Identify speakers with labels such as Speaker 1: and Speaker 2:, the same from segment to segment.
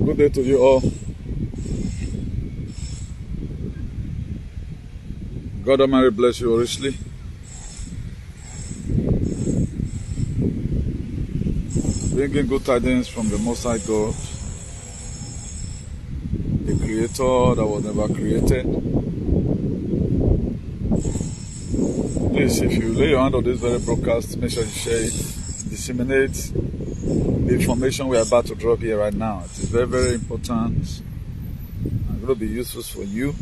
Speaker 1: Good day to you all. God Almighty bless you richly. Bringing good tidings from the Most High God, the Creator that was never created. Please, if you lay your hand on this very broadcast, make sure you share it, disseminate the information we are about to drop here right now. It is very, very important and going to be useful for you.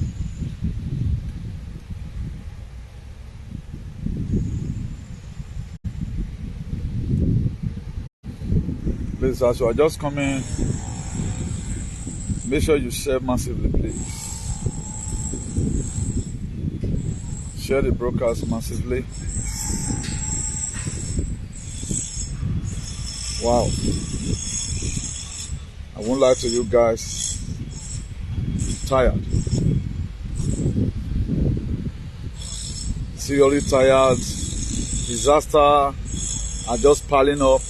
Speaker 1: Please, as you are just coming, make sure you share massively, please. Share the broadcast massively. Wow. I won't lie to you guys. I'm tired. Seriously tired. Disaster are just piling up.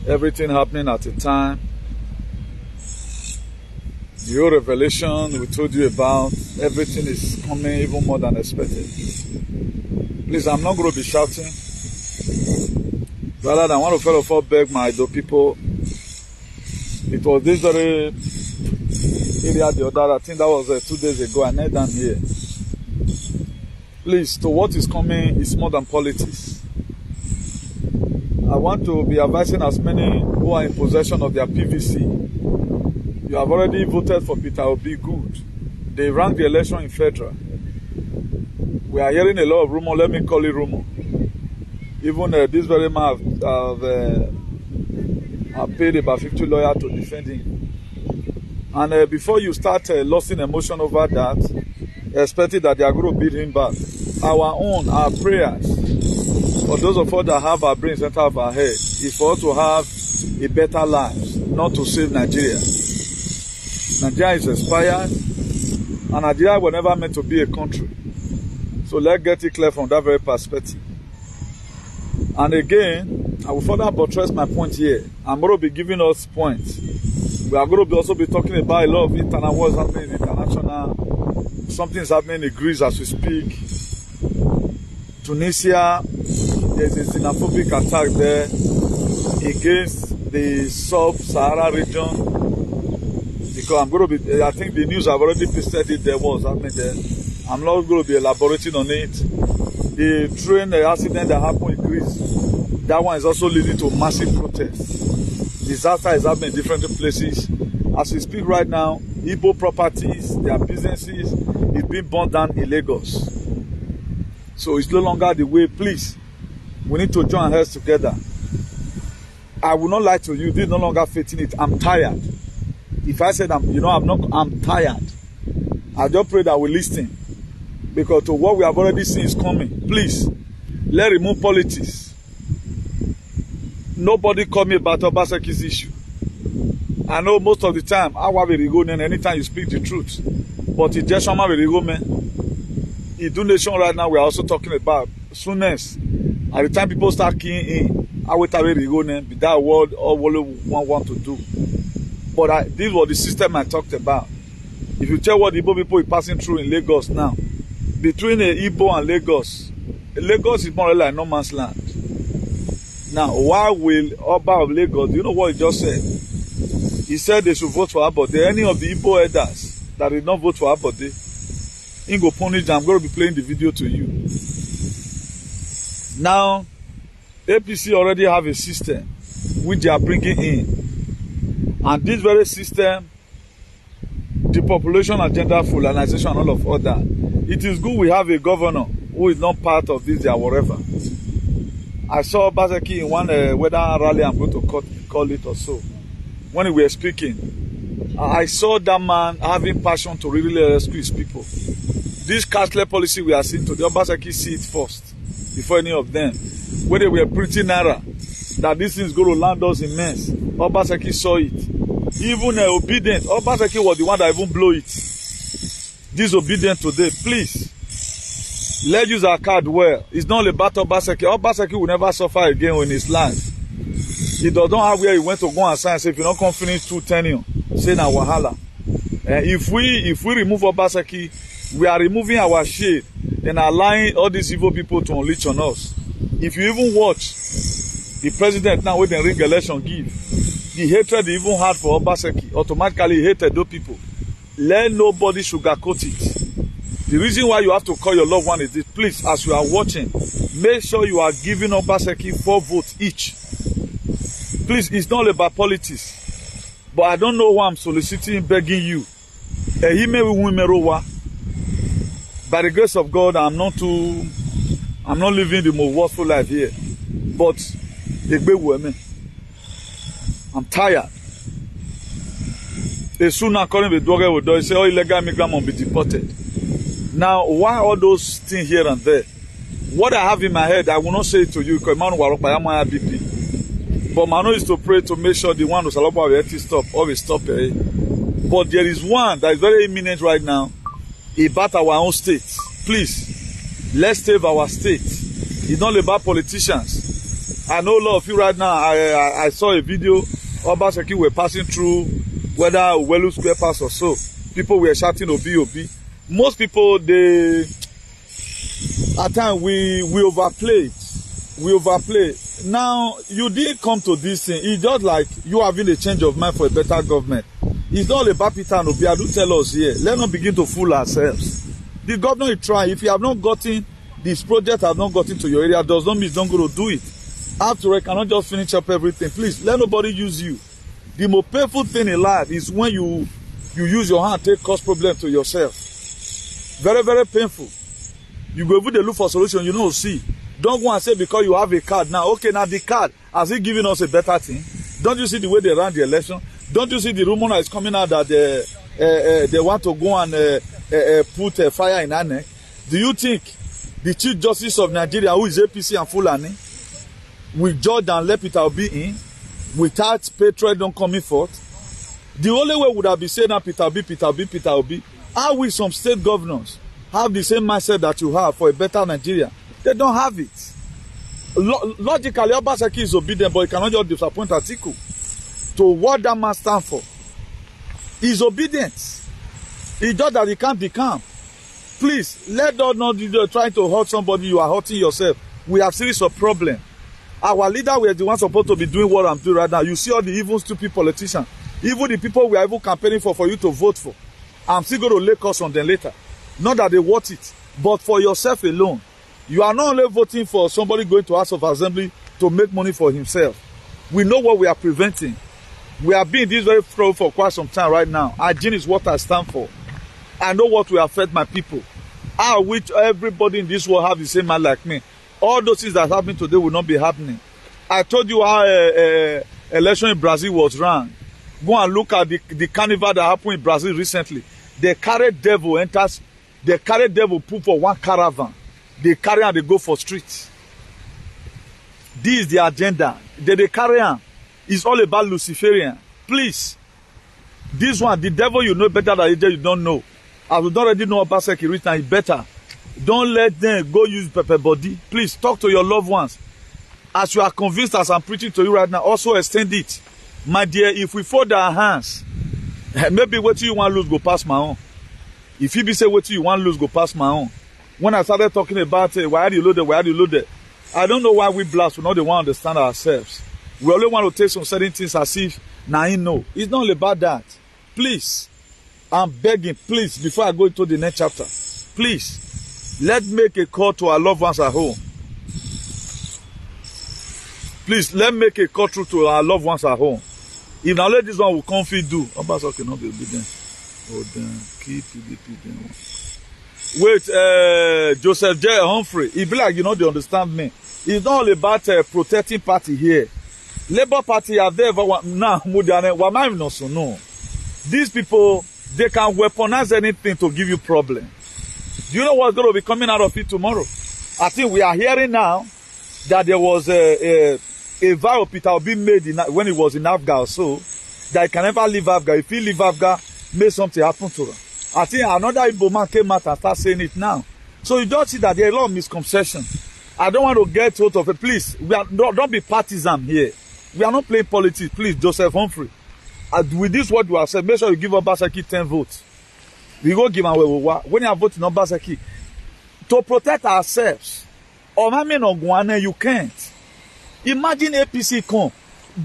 Speaker 1: Everything happening at a time. The whole revelation we told you about, everything is coming even more than expected. Please, I'm not going to be shouting. Rather than want to first of all beg my Edo people. It was this very area the other, I think that was 2 days ago, I knelt down here. Please, to what is coming is more than politics. I want to be advising as many who are in possession of their PVC. You have already voted for Peter Obi, good. They ran the election in federal. We are hearing a lot of rumor, let me call it rumor. Even this very man have paid about 50 lawyers to defend him. And before you start losing emotion over that, expecting that they are going to beat him back, our prayers, for those of us that have our brain center of our head, is for us to have a better life, not to save Nigeria. Nigeria is expired, and Nigeria was never meant to be a country. So let's get it clear from that very perspective. And again, I will further buttress my point here. I'm going to be giving us points. We are going to also be talking about a lot of internal what's happening in international. Something is happening in Greece as we speak. Tunisia, there's a xenophobic attack there against the sub-Sahara region. Because I'm going to be, I think the news have already posted it there was happening there. I'm not going to be elaborating on it. The train accident that happened in Greece, that one is also leading to massive protests. Disaster is happening in different places. As we speak right now, Igbo properties, their businesses, is being burned down in Lagos. So it's no longer the way. Please, we need to join hands together. I will not lie to you. This is no longer fitting it. I'm tired. If I said I'm tired. I just pray that we listen. Because to what we have already seen is coming. Please, let's remove politics. Nobody call me about Obaseki's issue. I know most of the time, I will be going anytime you speak the truth. But it's just someone will go, man. In donation right now, we are also talking about soonness. At the time people start keying in, I will tell you that word all one want to do. But this was the system I talked about. If you tell what the Igbo people are passing through in Lagos now, between Igbo and Lagos is more like no man's land. Now, why will Oba of Lagos, do you know what he just said? He said they should vote for Abode. Any of the Igbo elders that did not vote for Abode, Ingo Punish, I'm going to be playing the video to you. Now, APC already have a system which they are bringing in. And this very system, the population agenda, fulanization, and all of other, it is good we have a governor who is not part of this or whatever. I saw Obaseki in one weather rally, I'm going to call it or so. When we were speaking, I saw that man having passion to really rescue his people. This cashless policy we are seeing today, Obaseki see it first, before any of them. When they were pretty narrow, that this thing is going to land us in mess, Obaseki saw it. Even Obidient, Obaseki was the one that even blew it. This Obidient today, please, let's use our card well. It's not about Obaseki. Obaseki will never suffer again in his life. He does not have where he went to go and sign. Say if you don't come finish 2 tenure, say na wahala. If we remove Obaseki, we are removing our shade and allowing all these evil people to unleash on us. If you even watch the president now with the ring election give, the hatred he even had for Obaseki, automatically hated those people. Let nobody sugarcoat it. The reason why you have to call your loved one is this. Please, as you are watching, make sure you are giving Obaseki 4 votes each. Please, it's not about politics. But I don't know why I'm soliciting, begging you. By the grace of God, I'm not living the most worthful life here. But I'm tired. The SUNAK calling the dog will do, say all illegal migrants must be deported. Now, why all those things here and there? What I have in my head, I will not say it to you because man BP. But my is to pray to make sure the one who's allowed to stop, always stop. But there is one that is very imminent right now about our own state. Please, let's save our state. It's not about politicians. I know a lot of you right now. I saw a video. Obaseki were passing through, whether Welu Square Pass or so. People were shouting Obi Obi. Most people, at times we overplay. We overplay. Now, you did come to this thing. It's just like you having a change of mind for a better government. It's not about Peter and Obi. Do tell us here. Let's not begin to fool ourselves. The governor is trying. If you have not gotten, this project have not gotten to your area, does not mean it's not going to do it. After all, I cannot just finish up everything. Please, let nobody use you. The most painful thing in life is when you use your hand to cause problem to yourself. Very, very painful. You go over the look for solution, you know, see. Don't go and say because you have a card now. Okay, now the card, has it given us a better thing? Don't you see the way they ran the election? Don't you see the rumor that is coming out that they want to go and put a fire in our neck? Do you think the Chief Justice of Nigeria, who is APC and Fulani, will judge and let Peter Obi in without patriotism coming forth? The only way would have been saying that Peter Obi. How will some state governors have the same mindset that you have for a better Nigeria? They don't have it. Logically, Obaseki is obedient, but he cannot just disappoint Atiku to what that man stands for. He's obedient. It's just that he can't be calm. Please, let us not trying to hurt somebody, you are hurting yourself. We have series of problems. Our leader, we are the ones supposed to be doing what I'm doing right now. You see all the evil, stupid politicians. Even the people we are even campaigning for you to vote for. I'm still going to lay costs on them later. Not that they want it, but for yourself alone. You are not only voting for somebody going to House of Assembly to make money for himself. We know what we are preventing. We have been in this very trouble for quite some time right now. Hygiene is what I stand for. I know what will affect my people. I wish everybody in this world have the same mind like me. All those things that happen today will not be happening. I told you how election in Brazil was run. Go and look at the carnival that happened in Brazil recently. They carry devil enters. They carry devil put for one caravan. They carry and they go for streets. This is the agenda. They carry on. It's all about Luciferian. Please. This one, the devil you know better than you don't know. I would already know Obaseki written, it's better. Don't let them go use pepper body. Please talk to your loved ones. As you are convinced as I'm preaching to you right now, also extend it. My dear, if we fold our hands, maybe what you want to lose go past my own. If you be say what you want to lose go past my own. When I started talking about why are you loaded, I don't know why we blast. We not the one understand ourselves. We only want to take some certain things as if now you know. It's not about that. Please, I'm begging, please, before I go into the next chapter, please, let's make a call to our loved ones at home. Please, let's make a call through to our loved ones at home. If now let this one will comfy do, Obaseki cannot be obedient. Oh, then keep PDP then. Wait, Joseph J. Humphrey, he be like, you know, they understand me. It's not all about protecting party here. Labour Party are there now. No. These people, they can weaponize anything to give you problem. Do you know what's going to be coming out of it tomorrow? I think we are hearing now that there was a vow Peter Obi made when he was in Afghan, so that he can never leave Afghan. If he leave Afghan, may something happen to him. I think another Igbo man came out and started saying it now. So you don't see that there are a lot of misconceptions. I don't want to get out of it. Please, don't be partisan here. We are not playing politics. Please, Joseph Humphrey. With this what you have said, make sure you give Obaseki 10 votes. We go give away when you are voting Obaseki. To protect ourselves, or you can't. Imagine APC come.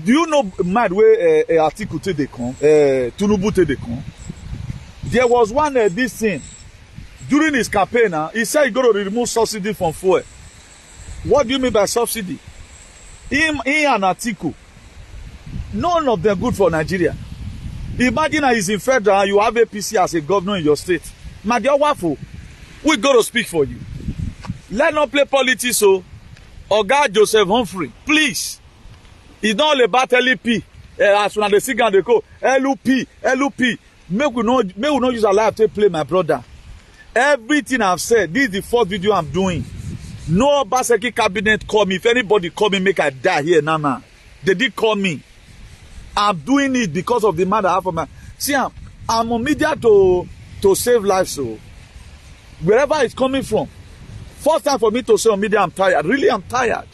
Speaker 1: Do you know mad way Atiku they come? Tinubu they come. There was one this thing during his campaign. He said he going to remove subsidy from fuel. What do you mean by subsidy? Him and Atiku, none of them good for Nigeria. Imagine he's in federal, you have APC as a governor in your state. My dear waffle, we got to speak for you. Let's not play politics, so. Oga Joseph Humphrey, please. It's not all about LEP. As soon as they sing and they go, LUP. Make we not use our life to play, my brother. Everything I've said, this is the first video I'm doing. No Obaseki cabinet call me. If anybody call me, make I die here, nah. They did call me. I'm doing it because of the man I have for my. See, I'm on media to save lives, so wherever it's coming from. First time for me to say on media, I'm tired. Really, I'm tired.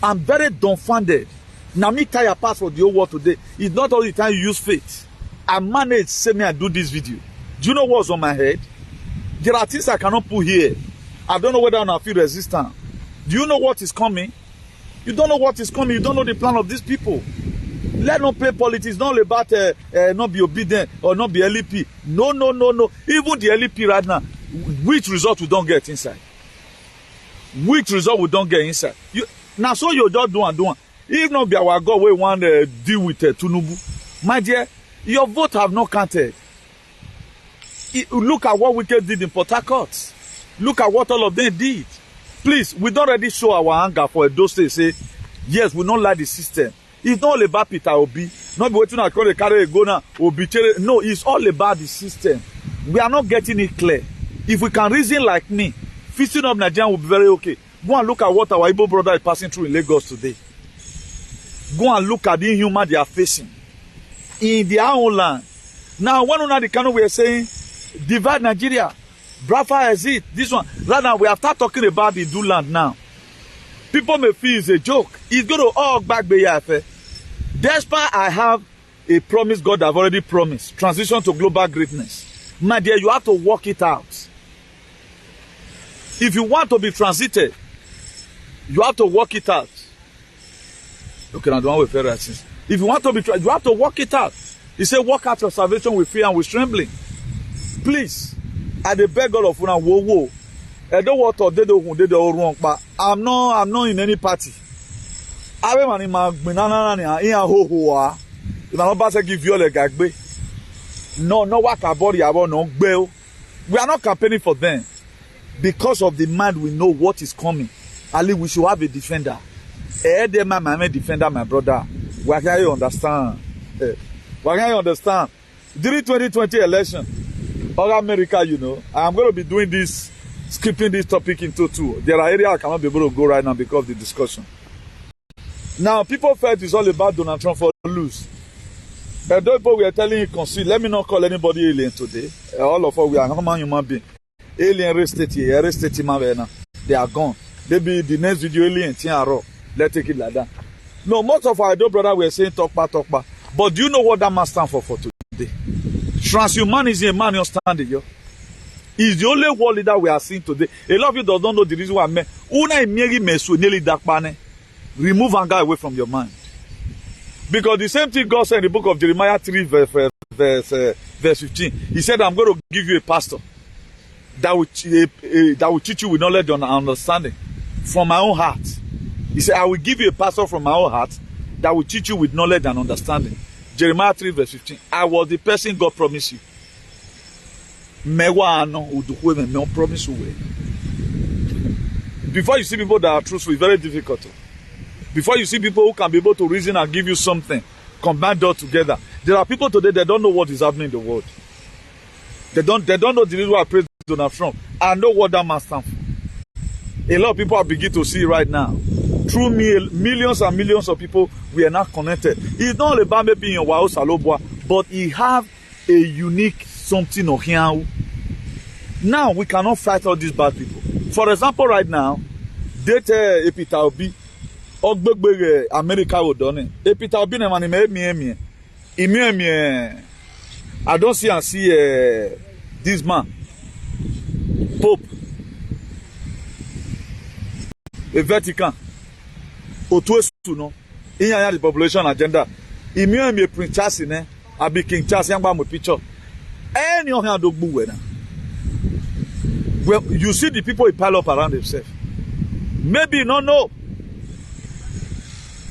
Speaker 1: I'm very dumbfounded. Now, me tired pass for the whole world today. It's not all the time you use faith. I managed, say me, I do this video. Do you know what's on my head? There are things I cannot put here. I don't know whether I feel resistant. Do you know what is coming? You don't know what is coming. You don't know the plan of these people. Let not play politics. It's not about not be obedient or not be LEP. No. Even the LEP right now, which result we don't get inside? Which result we don't get inside? Now, so you just do and do. If not be our God, we want to deal with Tinubu. My dear, your vote have not counted. Look at what Wike did in Port Harcourt. Look at what all of them did. Please, we don't already show our anger for Edo State. Say, yes, we don't like the system. It's not all about Peter Obi. Not be waiting to carry a go now. No, it's all about the system. We are not getting it clear. If we can reason like me, fixing up Nigeria will be very okay. Go and look at what our Igbo brother is passing through in Lagos today. Go and look at the inhuman they are facing in their own land. Now, one on the kind we are saying, divide Nigeria. Brafa is it. This one. Right now, we have started talking about the do land now. People may feel it's a joke. It's going to all back the despite I have a promise God have already promised. Transition to global greatness. My dear, you have to work it out. If you want to be transited, you have to work it out. Okay, I don't want to refer. If you want to be, you have to work it out. He said, work out your salvation with fear and with trembling. Please, I beg all of you now, whoa. I don't want to do the wrong, but I'm not in any party. I am in my banana in a ho. If I'm about to give you a gagbe. No, what about you about no bail. We are not campaigning for them. Because of the man, we know what is coming. Ali, we should have a defender. My defender, my brother. Why can you understand? Why can you understand? During 2020 election, all America, you know, I'm going to be doing this, skipping this topic into two. There are areas I cannot be able to go right now because of the discussion. Now, people felt it's all about Donald Trump for lose. But those people we are telling you, concede. Let me not call anybody alien today. All of us, we are human beings. Alien arrested here, they are gone. Maybe the next video alien, let's take it like that. No, most of our adult brothers were saying talk back. But do you know what that man stands for today? Transhumanism, man, you're standing, yo. Is the only world leader we are seeing today. A lot of you don't know the reason why I meant. Remove anger away from your mind. Because the same thing God said in the book of Jeremiah 3 verse 15. He said, I'm going to give you a pastor that will teach you with knowledge and understanding from my own heart. He said, I will give you a pastor from my own heart that will teach you with knowledge and understanding. Jeremiah 3 verse 15. I was the person God promised you. Promise you. Before you see people that are truthful, it's very difficult. Before you see people who can be able to reason and give you something, combine them together. There are people today that don't know what is happening in the world. They don't know the reason why I praise Donald Trump. I know what that man stands for. A lot of people are beginning to see right now. Through millions and millions of people, we are not connected. It's not about maybe in Wao Salobwa, but he have a unique something of him. Now we cannot fight all these bad people. For example, right now, Peter Obi Ogbegbe America would done it. E Peter Obi na mani me. I don't see and see this man, Pope, the Vatican, Otuesu no. In the population agenda. Me Prince Charles ne. I be King Charles young man with picture. Any of them do good. Well, you see the people who pile up around themselves. Maybe not know.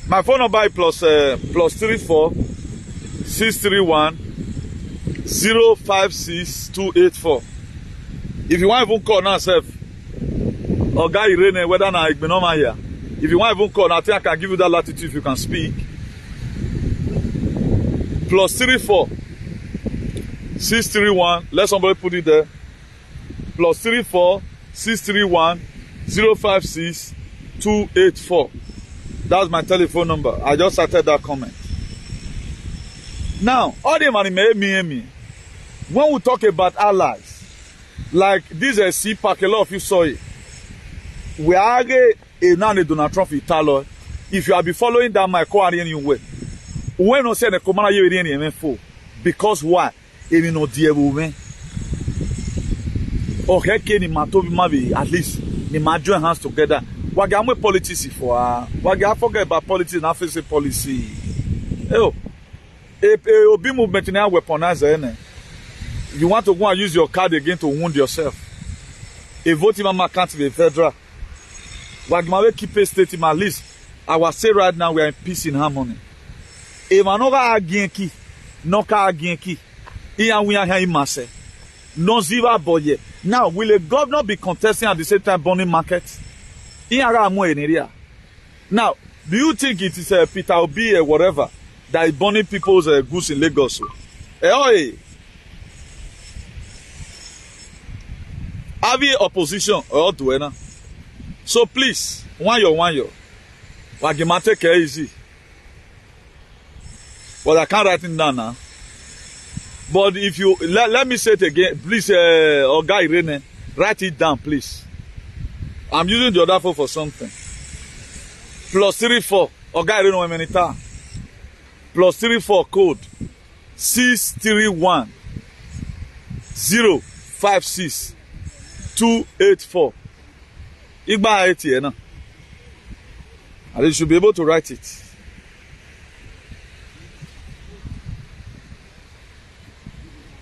Speaker 1: My phone number is +34 631 056 284. If you want even call now, self, or guy Irene, whether now it be normal here. If you want even call, I think I can give you that latitude if you can speak. +34 631. Let somebody put it there. +34 631 056 284. That's my telephone number. I just started that comment. Now, all the money me. When we talk about allies, like this CPAC, a lot of you saw it. We are a Donald Trump Italo. If you have been following that, my Korean you way. When no say the commander you didn't for because why? Even no dear woman. Okay, ni matobi mabi at least ni join hands together. What game politics for? What game forget about politics and face policy? Oh, Obi movement now weaponize. You want to go and use your card again to wound yourself. A voting mama can't be federal. What game keep a state in my list? I will say right now we are in peace and harmony. If I no ga agenki, no ka agenki, we are here in Marseille. No zero boye. Now, will a governor be contesting at the same time burning markets? Now, do you think it is Peter Obi or whatever that is burning people's goods in Lagos? Hey, have you opposition or do? So please, one year. Wagimate care easy. But I can't write it down now. But if you let me say it again, please, Oga Irene, write it down, please. I'm using the other phone for something. +34, Oga Irene Wemenita. +34 code 631 056 284. Igba 80 here now. And you should be able to write it.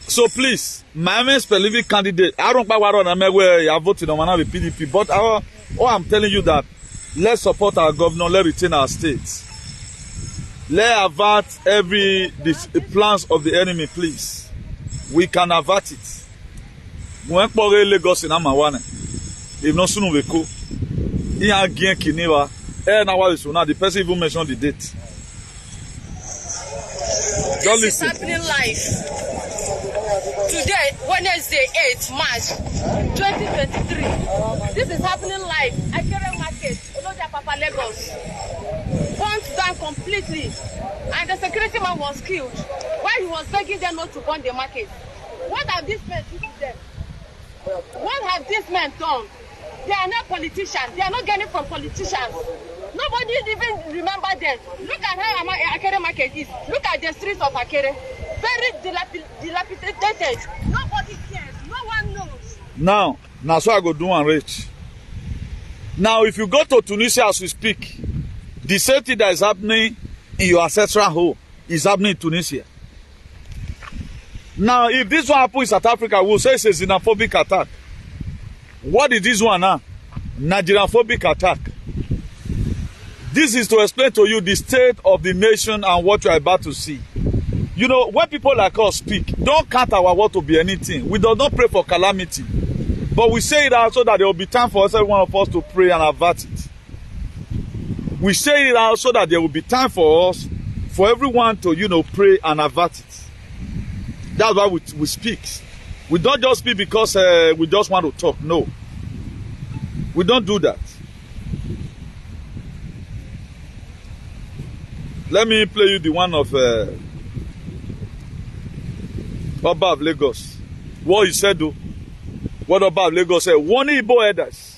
Speaker 1: So please, my main specific candidate, I don't know where you are voting on the PDP, but I'm telling you that let's support our governor, let's retain our states. Let's avert the plans of the enemy, please. We can avert it. Lagos in Amawane. If not soon we go. The person even mentioned the date.
Speaker 2: This is happening live. Today, Wednesday, 8th March 2023. This is happening live. Akere Market, Oloja Papa Lagos. Burnt down completely. And the security man was killed while he was begging them not to burn the market. What have these men done to them? What have these men done? They are not politicians. They are not getting from politicians. Nobody even remember them. Look at how Akere Market is. Look at the streets of Akere. Very dilapidated. Nobody cares. No one knows.
Speaker 1: Now so I go do and reach. Now, if you go to Tunisia as we speak, the same thing that is happening in your ancestral home is happening in Tunisia. Now, if this one happens in South Africa, we'll say it's a xenophobic attack. What is this one now? Nigerian-phobic attack. This is to explain to you the state of the nation and what you are about to see. You know, when people like us speak, don't count our word to be anything. We do not pray for calamity. But we say it out so that there will be time for every one of us to pray and avert it. We say it out so that there will be time for us, for everyone to, pray and avert it. That's why we speak. We don't just speak because we just want to talk. No. We don't do that. Let me play you the one of Oba of Lagos. What he said though. What Oba of Lagos said. One Igbo elders.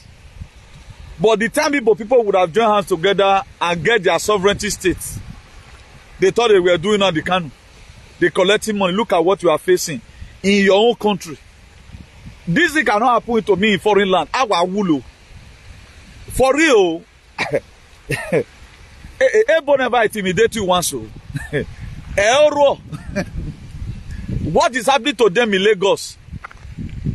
Speaker 1: But the time people would have joined hands together and get their sovereignty states, they thought they were doing all the can. They collecting money. Look at what you are facing in your own country. This thing cannot happen to me in foreign land. Wulu. For real. Ebo never intimidate you once. What is happening to them in Lagos?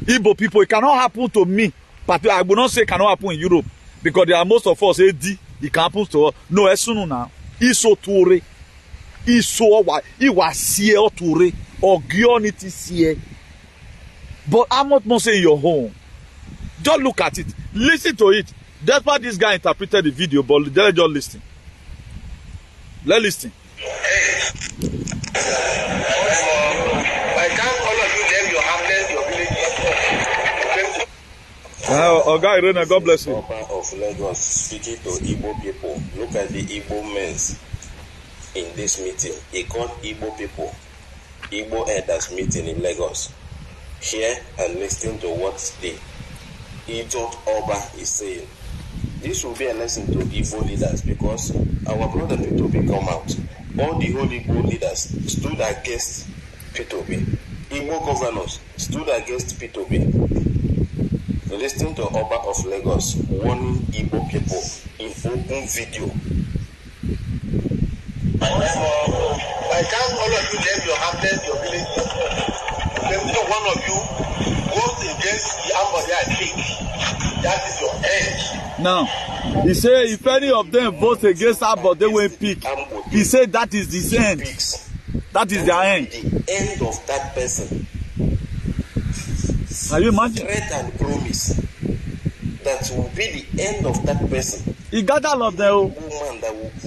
Speaker 1: Igbo people, it cannot happen to me. But I will not say it cannot happen in Europe. Because there are most of us, AD, it can happen to us. No, Esunu now. Iso Ture. Iso wa. Iwasie Ture. Ogionity sie. But I'm not more saying your home. Just look at it. Listen to it. That's why this guy interpreted the video, but let's just listen. Let's listen.
Speaker 3: I can't all of you name your hamlet, your village.
Speaker 1: Guy Irene, God bless you.
Speaker 3: Oba of Lagos speaking to Igbo people. Look at the Igbo men in this meeting. He called Igbo people, Igbo elders meeting in Lagos. Hear and listen to what the Edo Oba is saying. This will be a lesson to Igbo leaders because our brother P2B come out. All the whole Igbo leaders stood against P2B. Igbo governors stood against P2B. Listen to Oba of Lagos warning Igbo people in open video. I can't all of you name your hamlet, your village. One of you goes against the Ambode and King. That is your end.
Speaker 1: Now, he said if any of them votes against Ambode, they will pick. He said that is the end. That is their end.
Speaker 3: The end of that person.
Speaker 1: Can you imagine?
Speaker 3: Threat and promise that will be the end of that person.
Speaker 1: He got all of them.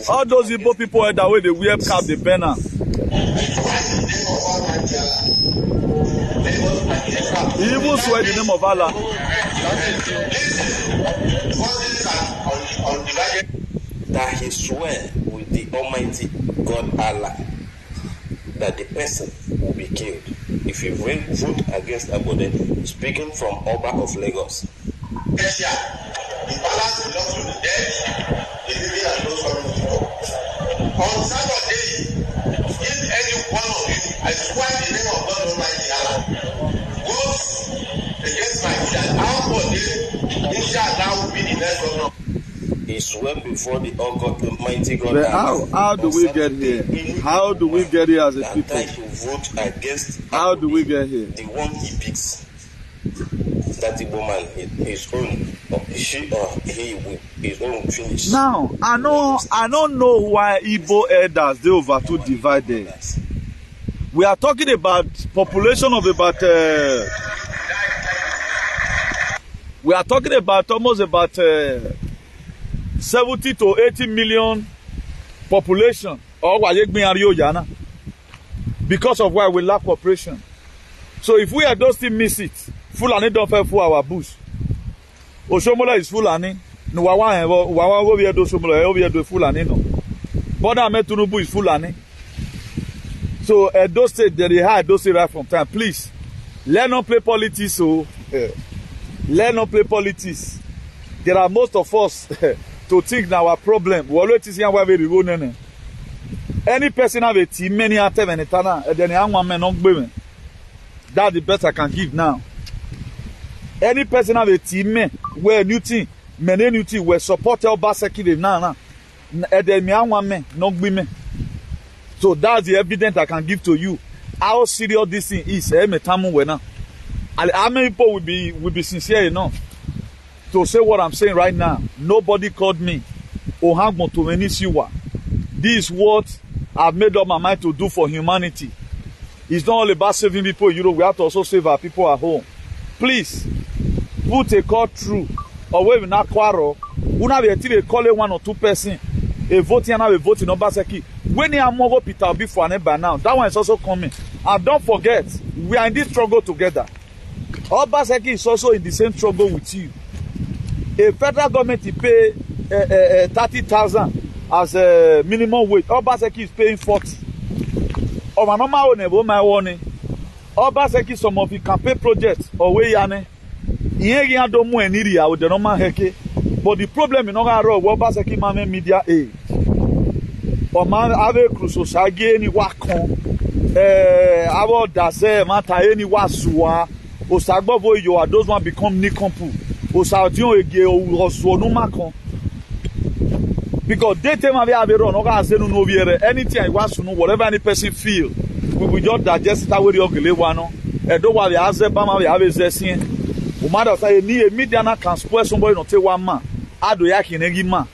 Speaker 1: All those Igbo people that way they wear cap, the banner. He even swear the name of Allah.
Speaker 3: That he swear with the Almighty God Allah that the person will be killed if he vote against Ambode. Speaking from Oba of Lagos. The balance belongs to the dead, the living and those coming to God. On Saturday, if any one of you, I swear the name of God Almighty Allah, goes against my child, Ambode, inshallah will be the next governor. He swore before the Almighty God.
Speaker 1: But how do we get here? How do we get here as a people?
Speaker 3: Vote against
Speaker 1: how do we get here?
Speaker 3: The one he picks. That the woman, his own, she or he with his own finish.
Speaker 1: Now, I don't know why Igbo elders they over too divided. We are talking about population of about. We are talking about almost about 70 to 80 million population. Because of why we lack cooperation. So if we are those things miss it. Fulani don't fail for our bush. Oshomola is Fulani. No, Wawa over here do Shomola, over here do Fulani. No. Boda Metunubu is Fulani. So those states they had those right from time. Please, let not play politics. So let not play politics. There are most of us to think now our problem. We always see why we go nene. Any person have a team, many are ten and then young one man not women. That's the best I can give now. Any person have a team where new team, many new team were supported Obaseki now. And then young one man not women. So that's the evidence I can give to you. How serious this thing is. How many people will be sincere enough to say what I'm saying right now? Nobody called me. This is what I've made up my mind to do for humanity. It's not all about saving people in Europe. We have to also save our people at home. Please, put a call through. Or when we not quarrel, we have a call one or two person. A vote and a vote in Obaseki. When you are more Peter before and by now, that one is also coming. And don't forget, we are in this struggle together. Obaseki is also in the same struggle with you. A federal government pay 30,000 as a minimum wage. Obaseki is paying 40. Oh, my normal one, my warning. Obaseki, some of you can pay projects or way yane. Here don't move any area with the normal heke. But the problem in Ogaro, Obaseki Mame media aid. Or man ave cruso sage ni wakon. Abo daze mata eni wasua. Osagbovo yo those one become nikompu. Osadion ege oso no makon. Because they tell me have run no viere anything I want to know whatever any person feel. We will just digest it away ogele wano. E do wa ya ze ba ma ya be zesin. O matter say ni a media na can spoil somebody not take one man. Ado ya kinegi man.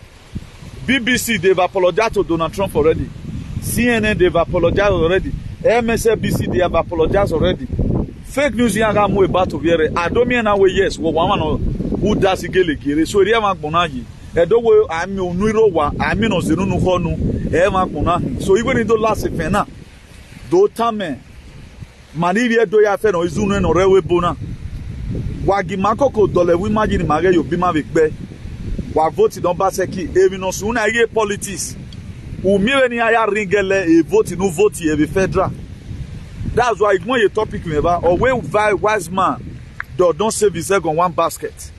Speaker 1: BBC they've apologized to Donald Trump already. CNN they've apologized already. MSNBC they have apologized already. Fake news yanga mo about to viere. I don't mean na we yes wo one who does igele gere. So ria ma gbonaji. Edowo ami onuro wa ami no zenu nu honu e ma kuna so even in the last fena do tame mani ri edo ya fe no izunu no rewe bona wagi makoko dole we imagine mage yo bima be gbe wa vote don Obaseki emi no so na ye politics u mire ni aya ringele e vote no vote e be federal. That's why igmo ye topic me ba or we wise man don't save his egg on one basket.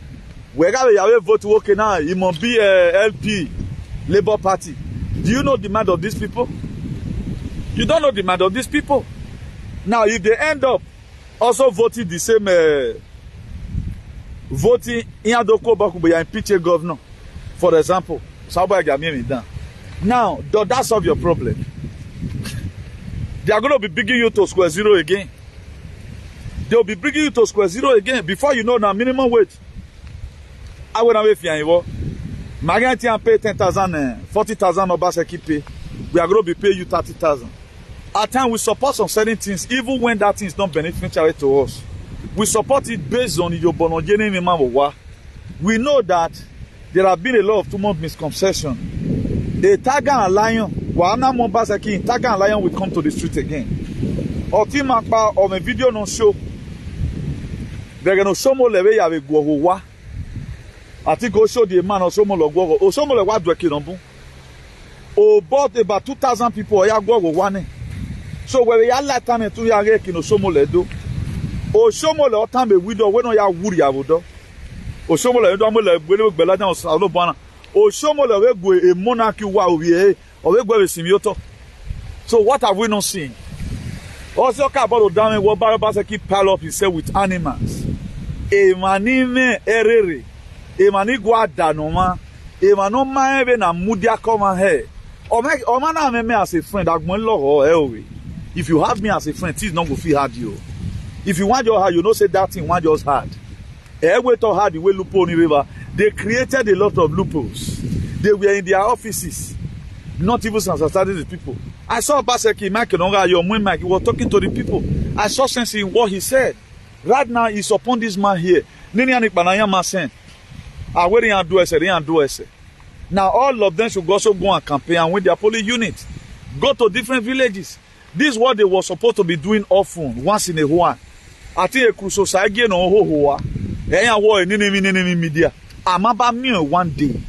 Speaker 1: Wherever you vote working now, it must be a LP, Labour Party. Do you know the demand of these people? You don't know the demand of these people. Now, if they end up also voting the same, voting in Adoko Bakubu, impeach a governor, for example, now, does that solve your problem? They are going to be bringing you to square zero again. They will be bringing you to square zero again before you know now minimum wage. I will not be fine. Magenti pay 10,000, 40,000 Obaseki pay. We are going to be paying you 30,000. At times we support some certain things, even when that thing is not beneficial to us. We support it based on your bonogene memawa. We know that there have been a lot of too much misconception. The Tiger and Lion, Wana Obaseki, Tiger and Lion will come to the street again. Or Timakpa or a video no show. They're going to show more level ya we go. I think go show the man Osomo Logwo. Osomo le wadwe kinombu. O bought about 2,000 people ya go one. So where we are like time to ya re kino Osomo le do. Osomo le otambe widow we no ya wuri awodo. Osomo le do mo le gbele gbela dan Osalo bana. Osomo le we go a monarchy wa owie o we go be simioto. So what have we not seen? Also about down what Obaseki pile up himself with animals. E manime erere. Emani gwada no ma emano ma ebe na mudia come here o ma na me as a friend agbon lo ewe. If you have me as a friend things not go feel hard you. If you want your hard you know say that thing want just hard ewe to hard the way loophole in river. They created a lot of loopholes. They were in their offices not even understanding the people. I saw Obaseki Mike Nonga your Mike he was talking to the people. I saw sense in what he said. Right now he's upon this man here nini anik banaya ma sent. Now all of them should also go and campaign and win their polling unit. Go to different villages. This is what they were supposed to be doing often, once in a while. I think a crucial side again on Hoa. Media. I'm about me one day.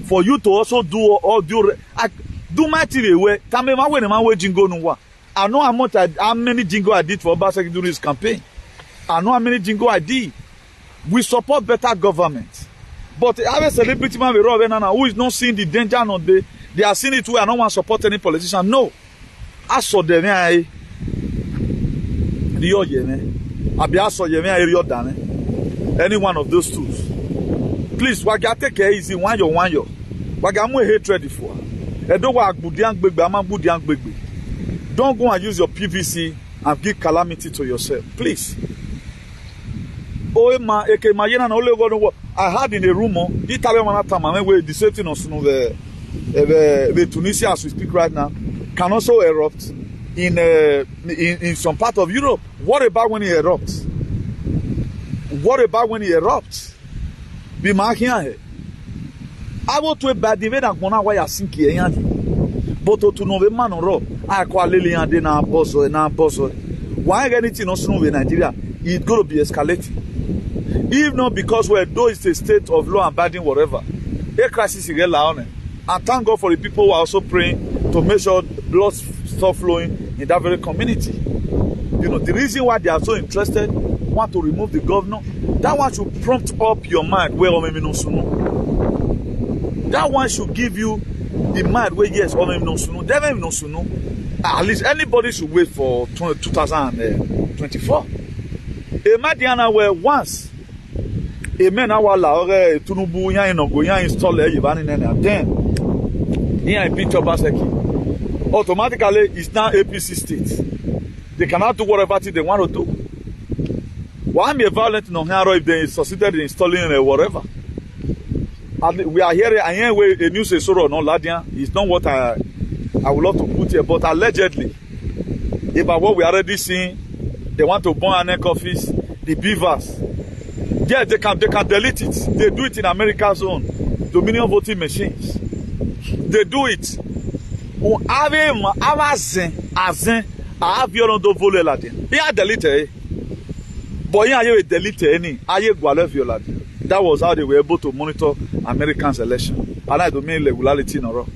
Speaker 1: For you to also do my TV way. Tell me my way jingo no. I know how many jingo I did for Obaseki during his campaign. I know how many jingo I did. We support better government. But I have a celebrity man who is not seeing the danger on the they are seeing it too. I don't want to support any politician. No. I saw them any one of those two. Please, waga take care easy one yo. Waga mo hatred for. Don't go and use your PVC and give calamity to yourself. Please. I heard in a rumor, Italian man where the same thing on the Tunisia as we speak right now can also erupt in some part of Europe. What about when it erupts? What about when it erupts? Be marking here. I will to a bad event and one why I think here. But to know the man on road, I call Lilian de na bosso and na bosso. Why anything on snow in Nigeria? It's going to be escalating. If not because we're doing a state of law and abiding whatever, a crisis is real on it. And thank God for the people who are also praying to make sure blood stop flowing in that very community. You know, the reason why they are so interested, want to remove the governor, that one should prompt up your mind. Where That one should give you the mind where yes, all them no sunu, them no sunu. At least anybody should wait for 2024. A Madiana where once a man our la Tunubu yan no go yan install then here in Edo Obaseki automatically it's now APC state. They cannot do whatever they want to do. Why be violent no here if they succeeded in installing whatever? And we are hearing a news is no Ladian. It's not what I would love to put here, but allegedly, about what we already seen, they want to burn an office, the beavers. Yeah, they can delete it. They do it in America's own Dominion voting machines. They do it. But that was how they were able to monitor Americans' election. And I don't mean regularity in a row.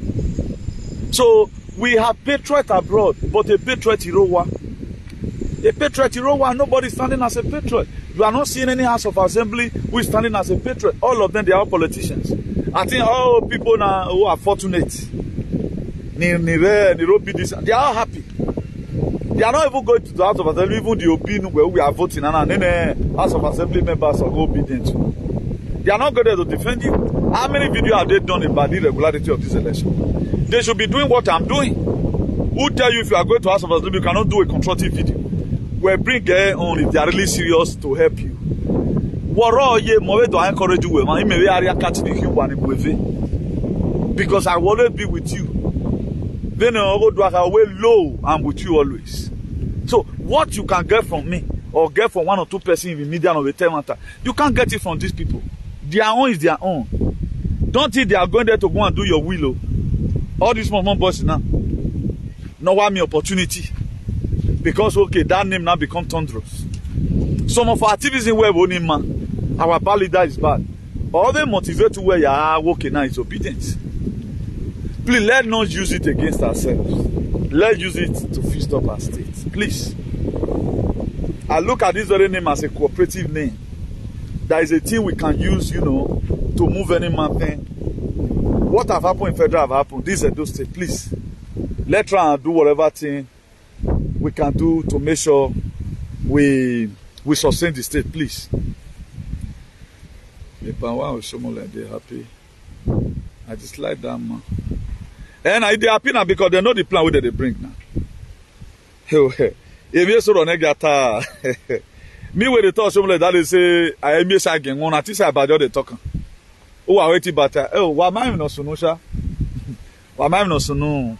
Speaker 1: So we have patriot abroad, but a patriot Hirowa. A patriot Hirowa, nobody standing as a patriot. You are not seeing any House of Assembly who is standing as a patriot. All of them, they are politicians. I think all people now who are fortunate, they are all happy. They are not even going to the House of Assembly, even the opinion where we are voting, and then House of Assembly members are obedient. They are not going to defend you. How many videos have they done about the irregularity of this election? They should be doing what I'm doing. Who tell you if you are going to House of Assembly, you cannot do a constructive video? We bring them on if they are really serious to help you. Because I will always be with you. Then I will way low. I'm with you always. So what you can get from me or get from one or two persons in the media or the television, you can't get it from these people. Their own is their own. Don't think they are going there to go and do your will. All these small boys now. No one me opportunity. Because okay, that name now become thunderous. Some of our activism where we man, our bad leader is bad. All they motivate to where you are working now is obedience. Please let's not use it against ourselves. Let's use it to fist up our state. Please. I look at this very name as a cooperative name. There is a thing we can use, you know, to move any mountain. What have happened in federal have happened. This is Edo State. Please. Let's try and do whatever thing we can do to make sure we sustain the state, please. If I want to show me like they're happy, I just like that man. And they're happy now because they know the plan where they bring now. If you so on me when they talk something like that, they say I miss again. One artist about the talking. Oh, I wait about oh, why am I not so no sha? Why am I not so no?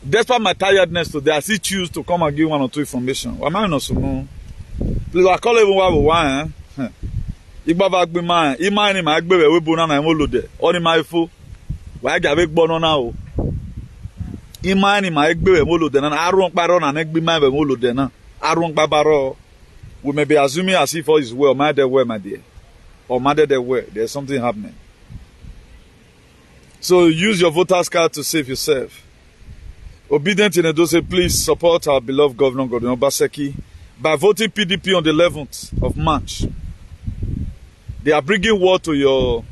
Speaker 1: Despite my tiredness today, I still choose to come and give one or two information. Why am I not so no? Please, I call even what we want. Igba bag be man. Imani my agbe we bona na mo lode. Oni my fo. Why ga big bono na o. Imani my agbe we mo lode na arun paro na egbe man we mo lode na. Arun babaro. We may be assuming as if all is well, my dear well, my dear. Or my dear well, there's something happening. So use your voter's card to save yourself. Obidient in Edo say, please support our beloved Governor Godwin Obaseki by voting PDP on the 11th of March. They are bringing word to you.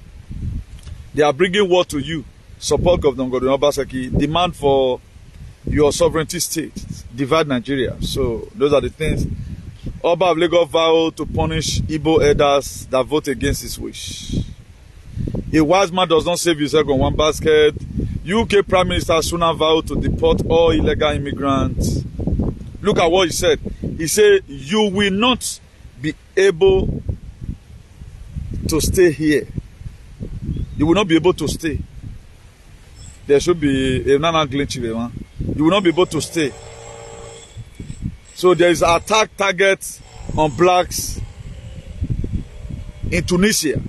Speaker 1: Support Governor Godwin Obaseki. Demand for your sovereignty state. Divide Nigeria. So those are the things. Oba of Lagos vow to punish Igbo elders that vote against his wish. A wise man does not save himself on one basket. UK Prime Minister SUNAK vowed to deport all illegal immigrants. Look at what he said. He said, you will not be able to stay here. You will not be able to stay. There should be a nana glitch. You will not be able to stay. So there is an attack target on blacks in Tunisia.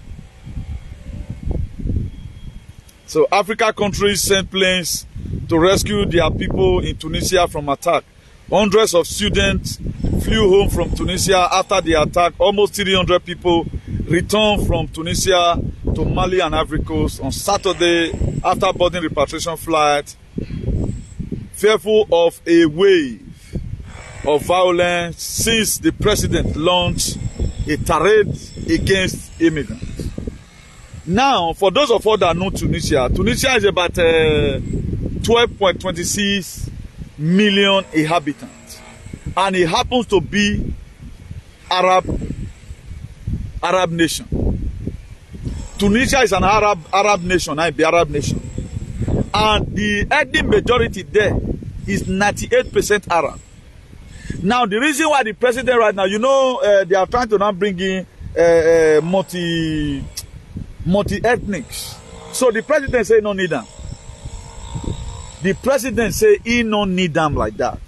Speaker 1: So African countries sent planes to rescue their people in Tunisia from attack. Hundreds of students flew home from Tunisia after the attack. Almost 300 people returned from Tunisia to Mali and Ivory Coast on Saturday after boarding repatriation flight, fearful of a wave of violence since the president launched a tirade against immigrants. Now, for those of us that know Tunisia, Tunisia is about 12.26 million inhabitants. And it happens to be Arab nation. Tunisia is an Arab nation, an Arab nation. And the ethnic majority there is 98% Arab. Now, the reason why the president right now, you know, they are trying to now bring in multi-ethnics. So the president say no need them. The president say he no need them like that.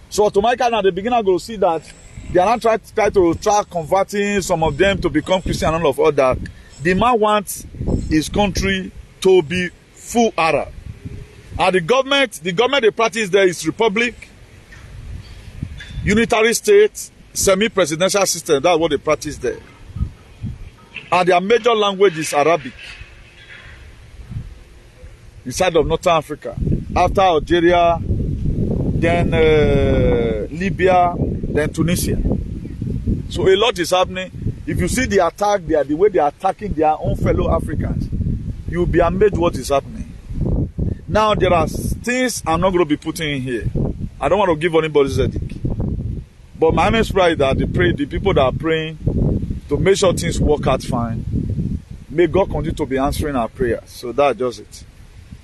Speaker 1: So automatically at the beginning, I go see that they are not try to converting some of them to become Christian and all of all that. The man wants his country to be full Arab. And the government they practice there is republic, unitary state, semi-presidential system. That's what they practice there. And their major language is Arabic. Inside of Northern Africa. After Algeria, then Libya, then Tunisia. So a lot is happening. If you see the attack, the way they are attacking their own fellow Africans, you will be amazed what is happening. Now there are things I'm not going to be putting in here. I don't want to give anybody's headache. But my main prayer is that the people that are praying to make sure things work out fine, may God continue to be answering our prayers. So that's just it.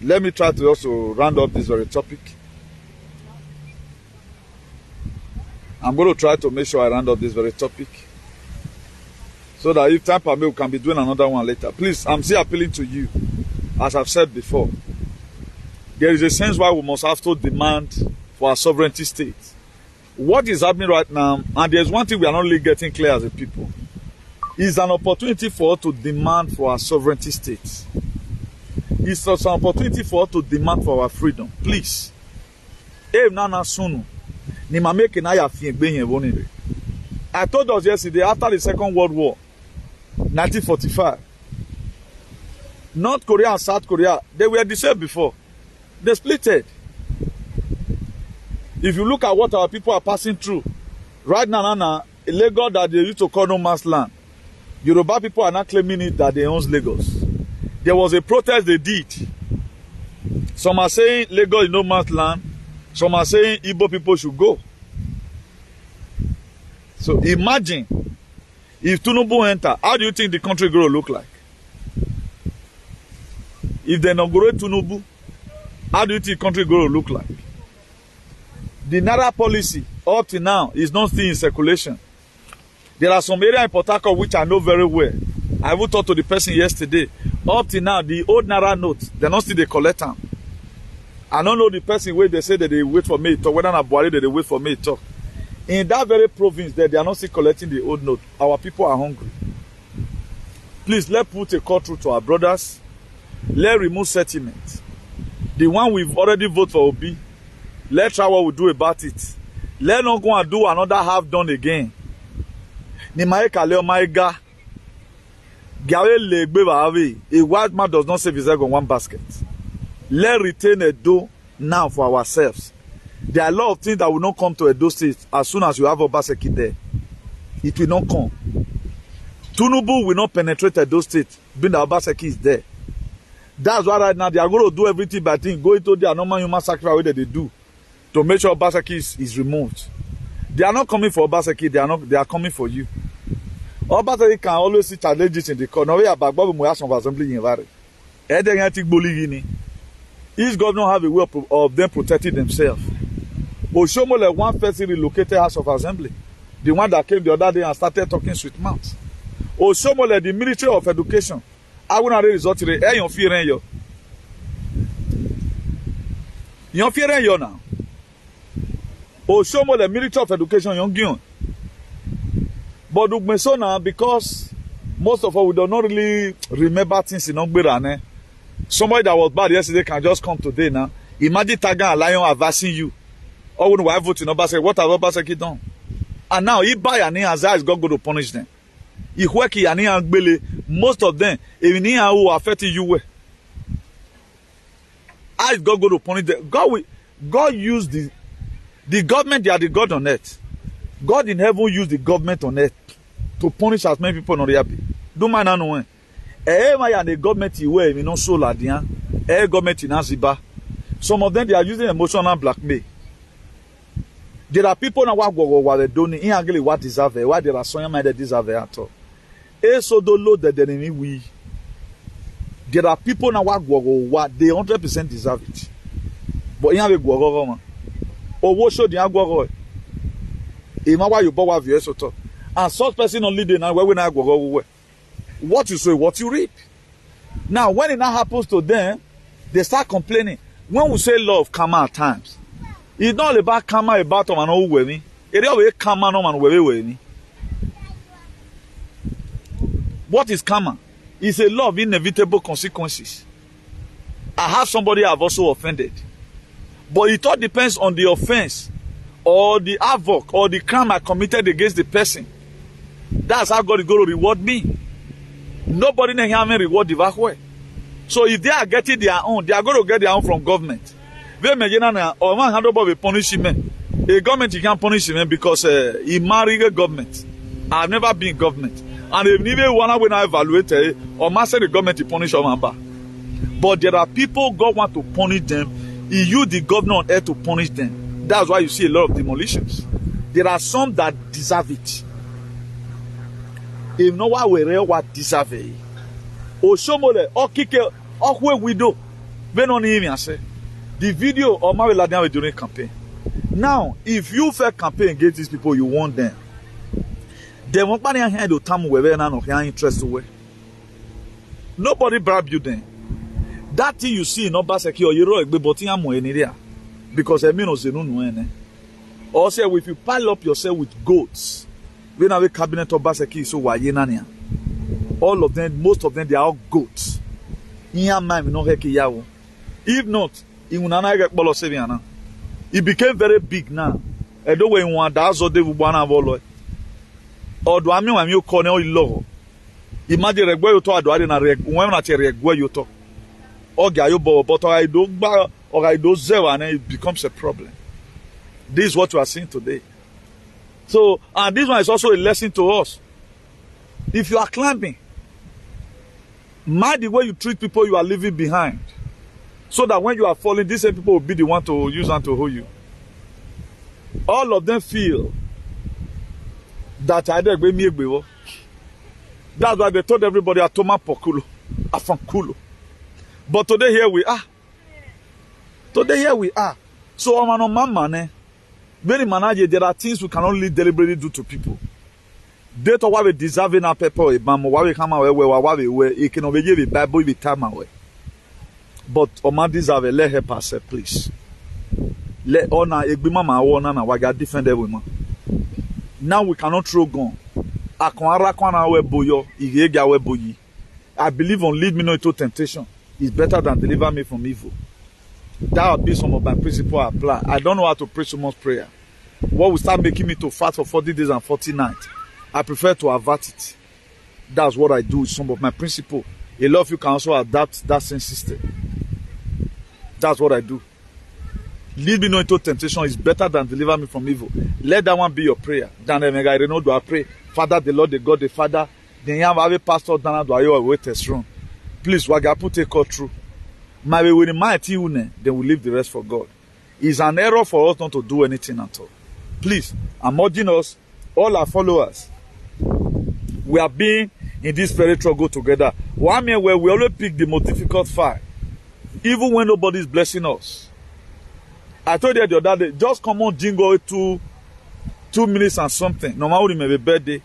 Speaker 1: Let me try to also round up this very topic. I'm going to try to make sure I round up this very topic. So that if time permits, we can be doing another one later. Please, I'm still appealing to you. As I've said before, there is a sense why we must have to demand for our sovereignty state. What is happening right now, and there's one thing we are not really getting clear as a people, is an opportunity for us to demand for our sovereignty state. It's also an opportunity for us to demand for our freedom. Please. I told us yesterday, after the Second World War, 1945, North Korea and South Korea, they were the same before. They splitted. If you look at what our people are passing through, right now, Lagos that they used to call no man's land, Yoruba people are not claiming it that they own Lagos. There was a protest they did. Some are saying Lagos is no man's land. Some are saying Igbo people should go. So imagine if Tinubu enter, how do you think the country going to look like? If they inaugurate Tinubu, how do you think the country going to look like? The Naira policy up to now is not still in circulation. There are some areas in Port Harcourt which I know very well. I even talked to the person yesterday. Up to now, the old Naira notes, they're not still they collect them. I don't know the person where they say that they wait for me to talk, whether not Buhari that they wait for me to talk. In that very province there, they are not still collecting the old note. Our people are hungry. Please, let's put a call through to our brothers. Let's remove settlement. The one we've already voted for Obi, let's try what we do about it. Let's not go and do another half done again. A white man does not save his egg on one basket. Let's retain Edo now for ourselves. There are a lot of things that will not come to Edo State as soon as you have Obaseki there. It will not come. Tinubu will not penetrate Edo State, being that Obaseki is there. That's why right now they are going to do everything by thing, go into their normal human sacrifice that they do to make sure Obaseki is removed. They are not coming for Obaseki, they are coming for you. Obaseki can always see challenges in the court. Now we are back, but we have some assembly in Vare. Each governor have a way of them protecting themselves. Oshomole one person relocated House of Assembly. The one that came the other day and started talking sweet mouth. Oshomole, the Ministry of Education. I want to resort to the yon fearing yo. Yon fearing yo now. Oshomole, Ministry of Education, yon gion. But now, because most of us we do not really remember things in Ogbirane. Somebody that was bad yesterday can just come today now. Imagine Taga and Lion advising you. Or when I vote in Obaseki, what have Obaseki done? And now, he buy an Azar is God going to punish them. He work and most of them, even who affected you well. How is God going to punish them? God used the government, they are the God on earth. God in heaven used the government on earth to punish as many people on the happy. Do mind knowing. my and the government way, me no so ladian. Government in Aziba. Some of them they are using emotional blackmail. There are people now what they don't in what deserve why there are some that deserve at all. So do load the enemy we. There are people now what they 100% deserve it. But in have go man. Or what show the agwa Ima why you bow of yes or and such person only they now where we now go. What you sow, what you reap. Now when it now happens to them, they start complaining. When we say love karma at times, it's not about karma about man who we me. It's about karma no man we me. What is karma? It's a law of inevitable consequences. I have somebody I've also offended. But it all depends on the offense or the havoc or the crime I committed against the person. That's how God is going to reward me. Nobody in here reward the back way. So if they are getting their own, they are going to get their own from government. They imagine or man hand over a punishment. A government you can't punish him because he married a government. I've never been in government. And if neither one when I evaluate or man say the government to punish or man. But there are people God want to punish them. He used the governor on earth to punish them. That's why you see a lot of demolitions. There are some that deserve it. If no one will what deserve it. O shomole o kike o kwe widow. When on him say the video of my ladian during campaign. Now, if you fair campaign against these people, you want them. They won't buy any hand to time where none of your interest away. Nobody bribe you then. That thing you see in Obaseki or you roll but in area because I mean no. Or say if you pile up yourself with goats, when have a cabinet Obaseki so why yenania. All of them, most of them, they are all goats. If not, it became very big now. I don't know when that's what they would want. Or do I mean when you call law? Imagine a boy to a when I tell you to. Or Gayobo, but I don't buy or I do zero and it becomes a problem. This is what we are seeing today. So, and this one is also a lesson to us. If you are climbing, mind the way you treat people you are leaving behind. So that when you are falling, these same people will be the one to use and to hold you. All of them feel that I did me. That's why they told everybody Atoma Pokulo, Afankulo. But today here we are. Today here we are. So I'm man, very manager, there are things we can only deliberately do to people. They to what we deserve in our people, why we come away, why we can obey the Bible, we time away. But Oman deserve let help us, please. Let honor a mama one and we got defend women. Now we cannot throw gun. I believe on lead me not into temptation is better than deliver me from evil. That would be some of my principles I apply. I don't know how to pray so much prayer. What will start making me to fast for 40 days and 40 nights? I prefer to avert it. That's what I do with some of my principles. A lot of you can also adapt that same system. That's what I do. Lead me not into temptation is better than deliver me from evil. Let that one be your prayer. Then I know do I pray. Father, the Lord, the God, the Father. Then you have a pastor down do I wait test room. Please, waga put a call through. My way with mighty then we leave the rest for God. It's an error for us not to do anything at all. Please, I'm urging us, all our followers. We are being in this very struggle together. One year where we always pick the most difficult fight. Even when nobody is blessing us. I told you the other day, just come on jingle 2 minutes and something. Normally maybe birthday.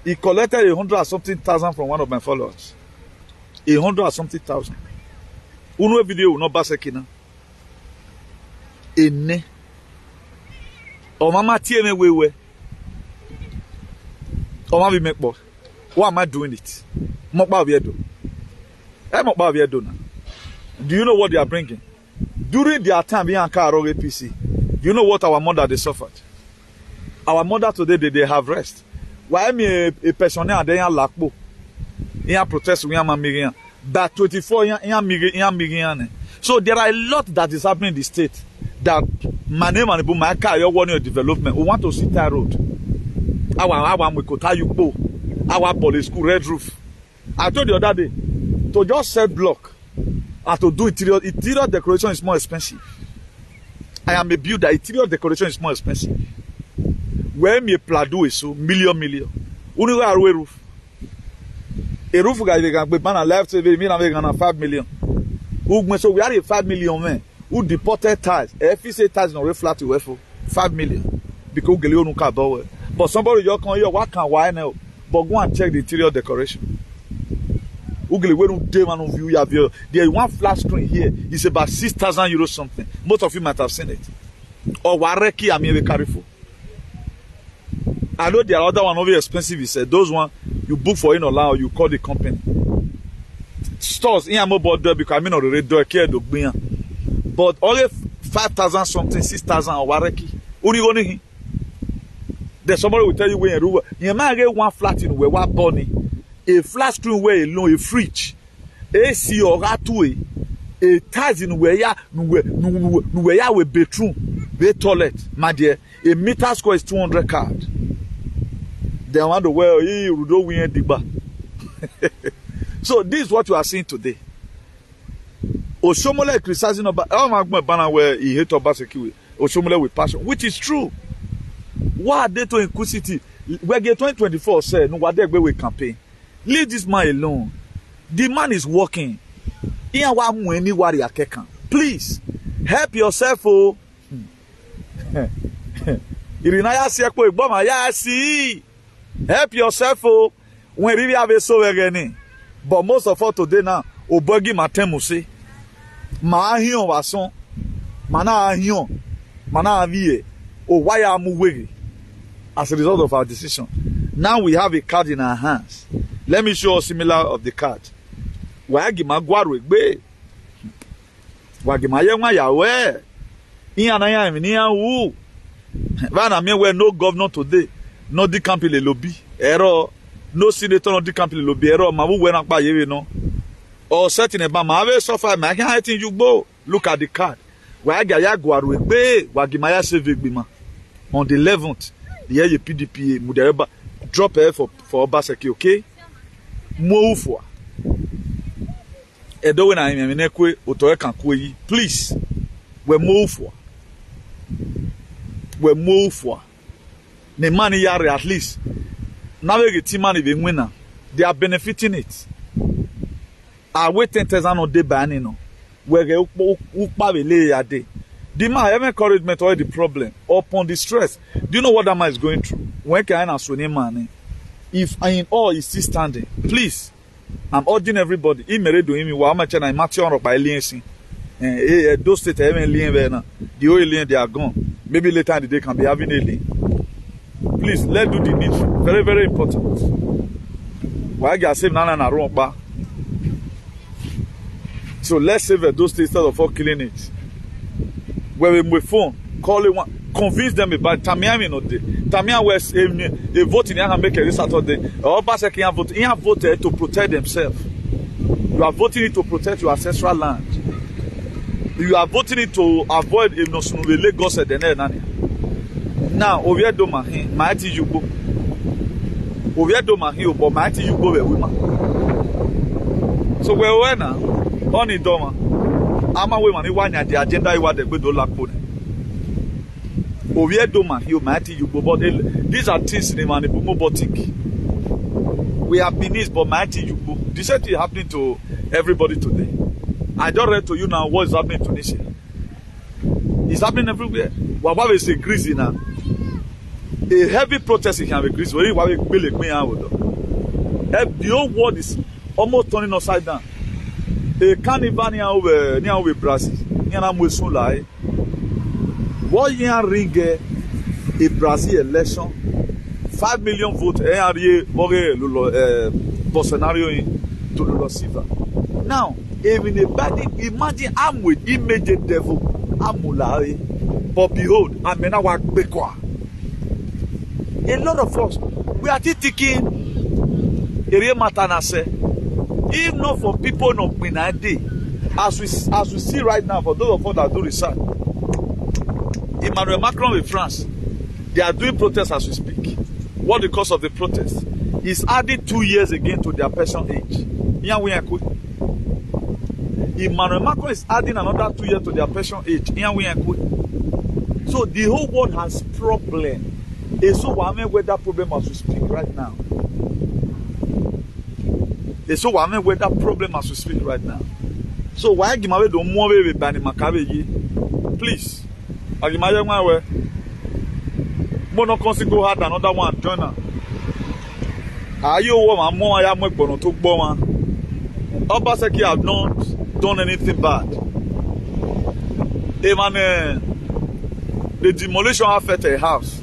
Speaker 1: He collected 100-something thousand from one of my followers. 100-something thousand. Uno video no Obaseki na. Ene. O mama tie me wewe. O mama be make boss. Why am I doing it? Mokba Viedo. Mokba Viedo na. Do you know what they are bringing? During their time in Ankara APC, you know what our mother they suffered? Our mother today they have rest. Why me a pensioner they are lakbo? They protest we are Migran. But 24 Migran. So there are a lot that is happening in the state that my name and my car you want your development. We want to see that road. Our we could tell you our police school red roof. I told you the other day. To just set block and to do interior decoration is more expensive. I am a builder. Interior decoration is more expensive. Where me plado is so million. Only a roof. A roof guy they can be man left me na 5 million. So we are a 5 million man who deported ties. If you say ties no flat to for 5 million because Gelio no car bow. But somebody you can hear what can why now? But go and check the interior decoration. Ugly we don't day man of view you have your there one flat screen here is about 6,000 euros something. Most of you might have seen it. Or wareki I mean we carry for. I know the other one over expensive. He said those one you book for in or you call the company. Stores in am about there because I mean already do care do gbian. But only 5,000 something 6,000 or wareki. Only there's somebody will tell you when you might get one flat in where one bunny. A flat screen where alone a fridge, AC or gateway, a tiles in where ya with bedroom, the toilet, my dear. A meter square is 200 card. They wonder where you don't win diba. So this is what you are seeing today. Oshomole criticizing about my banner where he hate Obaseki. Oshomole with passion, which is true. What are they to inquisitive? We get 2024 said no what they go with campaign. Leave this man alone. The man is working. Please help yourself. Oh. Help yourself. Oh. When really have a so again. But most of all today now, Obogi Matemuse. Mahion Wason. Mana Ahion. Mana Avie. Oh, why are we as a result of our decision? Now we have a card in our hands. Let me show you similar of the card. Wagima Gwarwe. Wagima Yama Yawe. Ianaya Minia Wu. Vana me where no governor today. No the campile lobby. Error. No senator no the campile lobby. Error. Mamu wena pa yewe no. Or certain about Mave suffer. I can't you go. Look at the card. Wagaya Gwarwe. Wagimaya Sevigma. On the 11th. The year PDP Mudereba. Drop her for Obaseki, okay? Move for. Edo when I am in Ekwe, Otoe Kankwe, please. We move for. We move for. The money yare at least. Now we get team money being winner. They are benefiting it. I wait 10,000 on day banning no. We get ukpa lay a day. The man have encouragement or the problem upon the stress. Do you know what that man is going through? When can I answer man? If I in all is still standing, please, I'm urging everybody. He may do him. Wa amateur na match on by alien. Those states have alien there now. The oil alien they are gone. Maybe later in the day can be having alien. Please, let's do the need. Very, very important. Why get save nana na wrong ba? So let's save those states instead of all killing it. Where we move phone, call it one. Convince them about Tamiami no day. Tamia was a vote in America this Saturday. Obaseki have voted to protect themselves. You are voting it to protect your ancestral land. You are voting it to avoid Lagos at the end. Now, Oviedo Mahi, Mighty Yugo. Oviedo Mahi, but Mighty Yugo, a woman. So we're now on the Doma. I'm a woman, the agenda you want the good luck. Oviedo Mahi, Mighty Yugo, but these are things in the Manibumobotic. We have been this, but Mighty Yugo. This is happening to everybody today. I don't read to you now what is happening in Tunisia. It's happening everywhere. What is a greasy now? A heavy protest in Greece. The whole world is almost turning upside down. A carnival near Brazil. What year ring a Brazil election? 5 million votes. Bolsonaro to Lula Silva. Now, even a body, imagine I'm with immediate devil. I'm Mulari. But behold, I'm in our Bekwa. A lot of folks, we are thinking, Ere Matanase, if not for people not Minadi, as we see right now, for those of us that do research, Emmanuel Macron with France, they are doing protests as we speak. What the cause of the protest? Is adding 2 years again to their pension age. Emmanuel Macron is adding another 2 years to their pension age. So the whole world has problem. And so where that problem as we speak right now. And so where that problem as we speak right now. So why give away the more way bani makabe? Please. I give my way. Mono go hard another one join her. Are you woman more I am to Boma? Obaseki have not done anything bad. The demolition affected a house.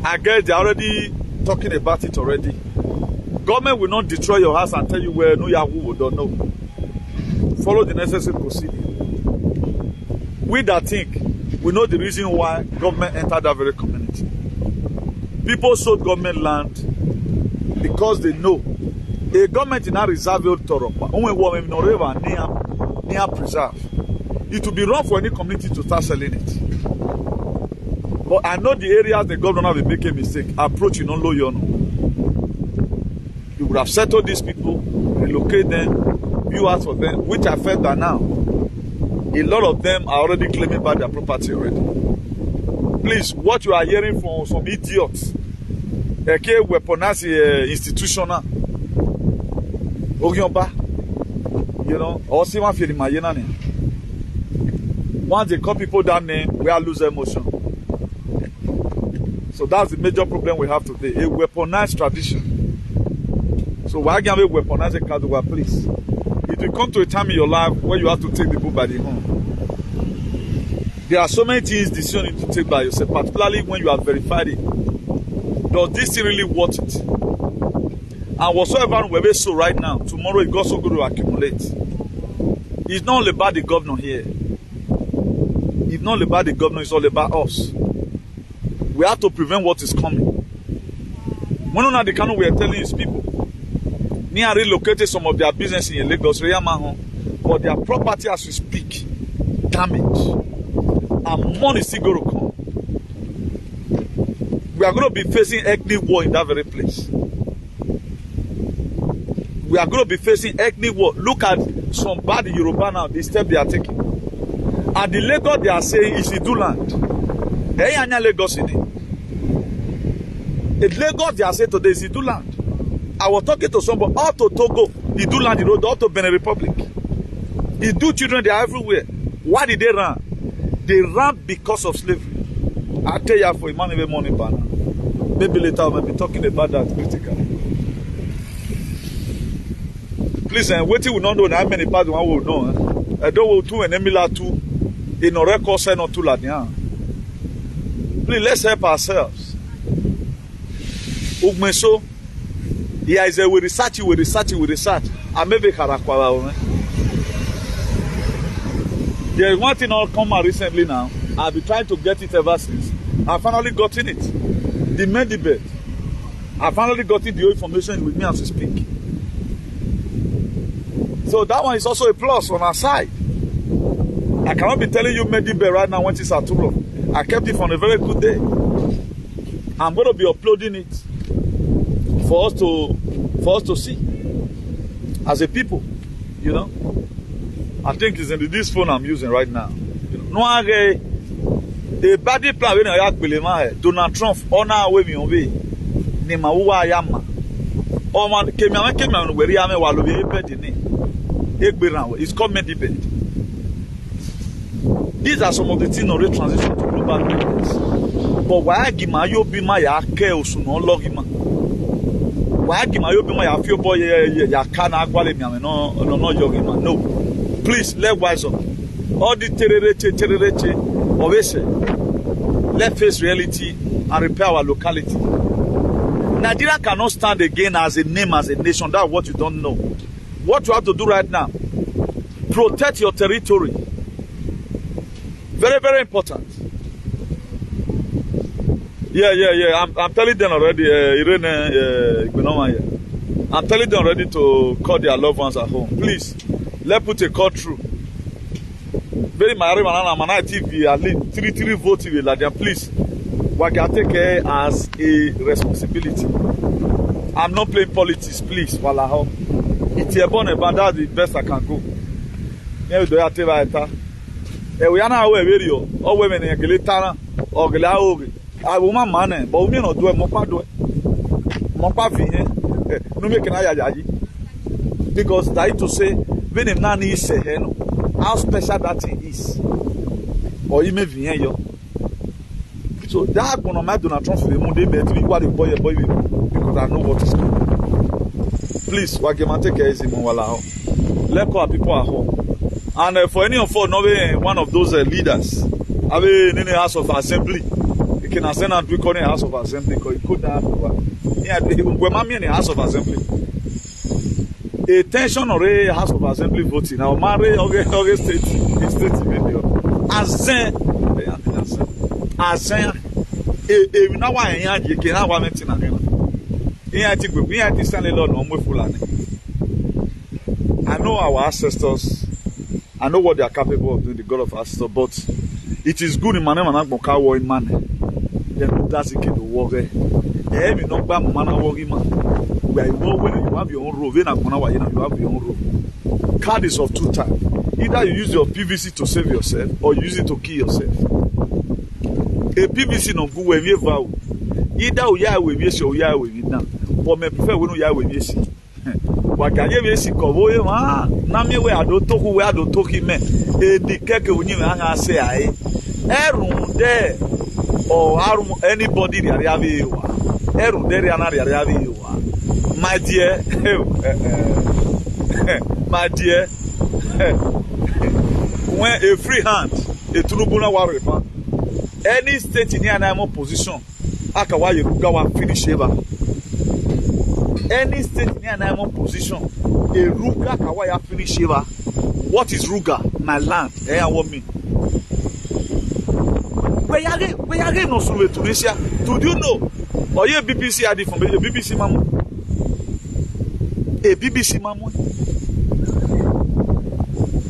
Speaker 1: I guess they're already talking about it already. Government will not destroy your house and tell you where no Yahoo don't know. Follow the necessary procedure. We that think we know the reason why government entered that very community. People sold government land because they know a government in a reserve Toropa, only woman near preserve. It will be wrong for any community to start selling it. But I know the areas the governor will make a mistake. Approaching on low yono. You would have settled these people, relocate them, view out for them, which I felt that now a lot of them are already claiming back their property already. Please, what you are hearing from some idiots, okay, weaponize institutional, you know, or someone feeling my yenani. Once they call people that name, we are losing emotion. So that's the major problem we have today, a weaponized tradition. So why can't we weaponize a Kaduwa, please? It will come to a time in your life where you have to take the book by the horn. There are so many things decisions you need to take by yourself, particularly when you have verified it. Does this thing really worth it? And whatsoever we're so right now, tomorrow it's also going to accumulate. It's not all about the governor here. It's not about the governor, it's all about us. We have to prevent what is coming. One of the kind we are telling these people, they are relocated some of their business in Lagos, but their property as we speak, damaged. And money is still going to come. We are going to be facing ethnic war in that very place. We are going to be facing ethnic war. Look at some bad Yoruba now, the step they are taking. And the Lagos they are saying is Idu land. They are not Lagos in it. The Lagos they are saying today is Idu land. I was talking to somebody, out to Togo, Idu land, the road, out to Benin Republic. Idu children, they are everywhere. Why did they run? They ran because of slavery. I tell you for a man every morning, banner. Maybe later I will be talking about that critically. Please, waiting will not know how many parts one will know. I don't want to and Emila too. In a record sign or two. Please, let's help ourselves. Ugmeso, yeah, is we research. I may be Karakwala. There is one thing I'll come out recently now. I've been trying to get it ever since. I finally gotten it. The main debate. I finally gotten the information with me as we speak. So that one is also a plus on our side. I cannot be telling you main debate right now when it's at 2 o'clock. I kept it from a very good day. I'm going to be uploading it for us to see as a people, you know. I think it's in this phone I'm using right now. You know, the body plan when I Donald Trump honor away me away. Nema uwa yama. O man kemi anu weri ame walubi ebedi ni. Egberan. It's called Medibed. These are some of the things on the transition to global governance. But why gima yo bima ya ke osuno logima? Why gima yo bima ya fio boy ya kana agwale mi ame no yogima? No. Please, let's wise up. All the tererete, always let's face reality and repair our locality. Nigeria cannot stand again as a name, as a nation. That's what you don't know. What you have to do right now, protect your territory. Very, very important. Yeah. I'm telling them already, I'm telling them already to call their loved ones at home. Please. Let's put a call through. Very married man TV at least 3 votes like that. Please, we can take care as a responsibility. I'm not playing politics, please. It's a born about that the best I can go. Yeah, do you have to? We are now aware video. All women in Gilitana or Gilaog. I will my money, but we not do a mopa do it. Mopa no make an ayaji. Because that to say, when him nani say, how special that thing is. Or you may be here. So that one of my donor transfer the moon, they may be what the boy because I know what is coming. Please, Wakemate is in Mwala. Let go people at home. And for any of us, one of those leaders, have in the House of Assembly, you can send and recall in the House of Assembly because you couldn't have in the House of Assembly. A tension or a House of Assembly voting. Now, Mary, August State video. Azen, now I am you can have one meeting again. We had to stand alone on Fulani. I know our ancestors. I know what they are capable of doing, the God of ancestors, but it is good in my name and I'm going to war in man. Then that's it, the war there. Every no bam man, war in man. Where you go when you have your own role, then I'm going to you have your own role. Card is of two types. Either you use your PVC to save yourself or you use it to kill yourself. A PVC no good when you vow. Either we are with you or you are with you now. But me prefer when you are with you. Wakaye we si kowo e ma na me we adotoku we adotoki me e di keke onyi me anga say ai erun de or anybody there have you erun de there na there have you my dear my dear when a free hand a tunubuna wa repa any state in an position aka wa yeruga wa finish ever. Any state in an position, a Ruga Kawaya finish ever. What is Ruga? My land. I want me. Where are they not from Tunisia? Do you know? Or you BBC ID from a BBC Mamu? A BBC Mamu?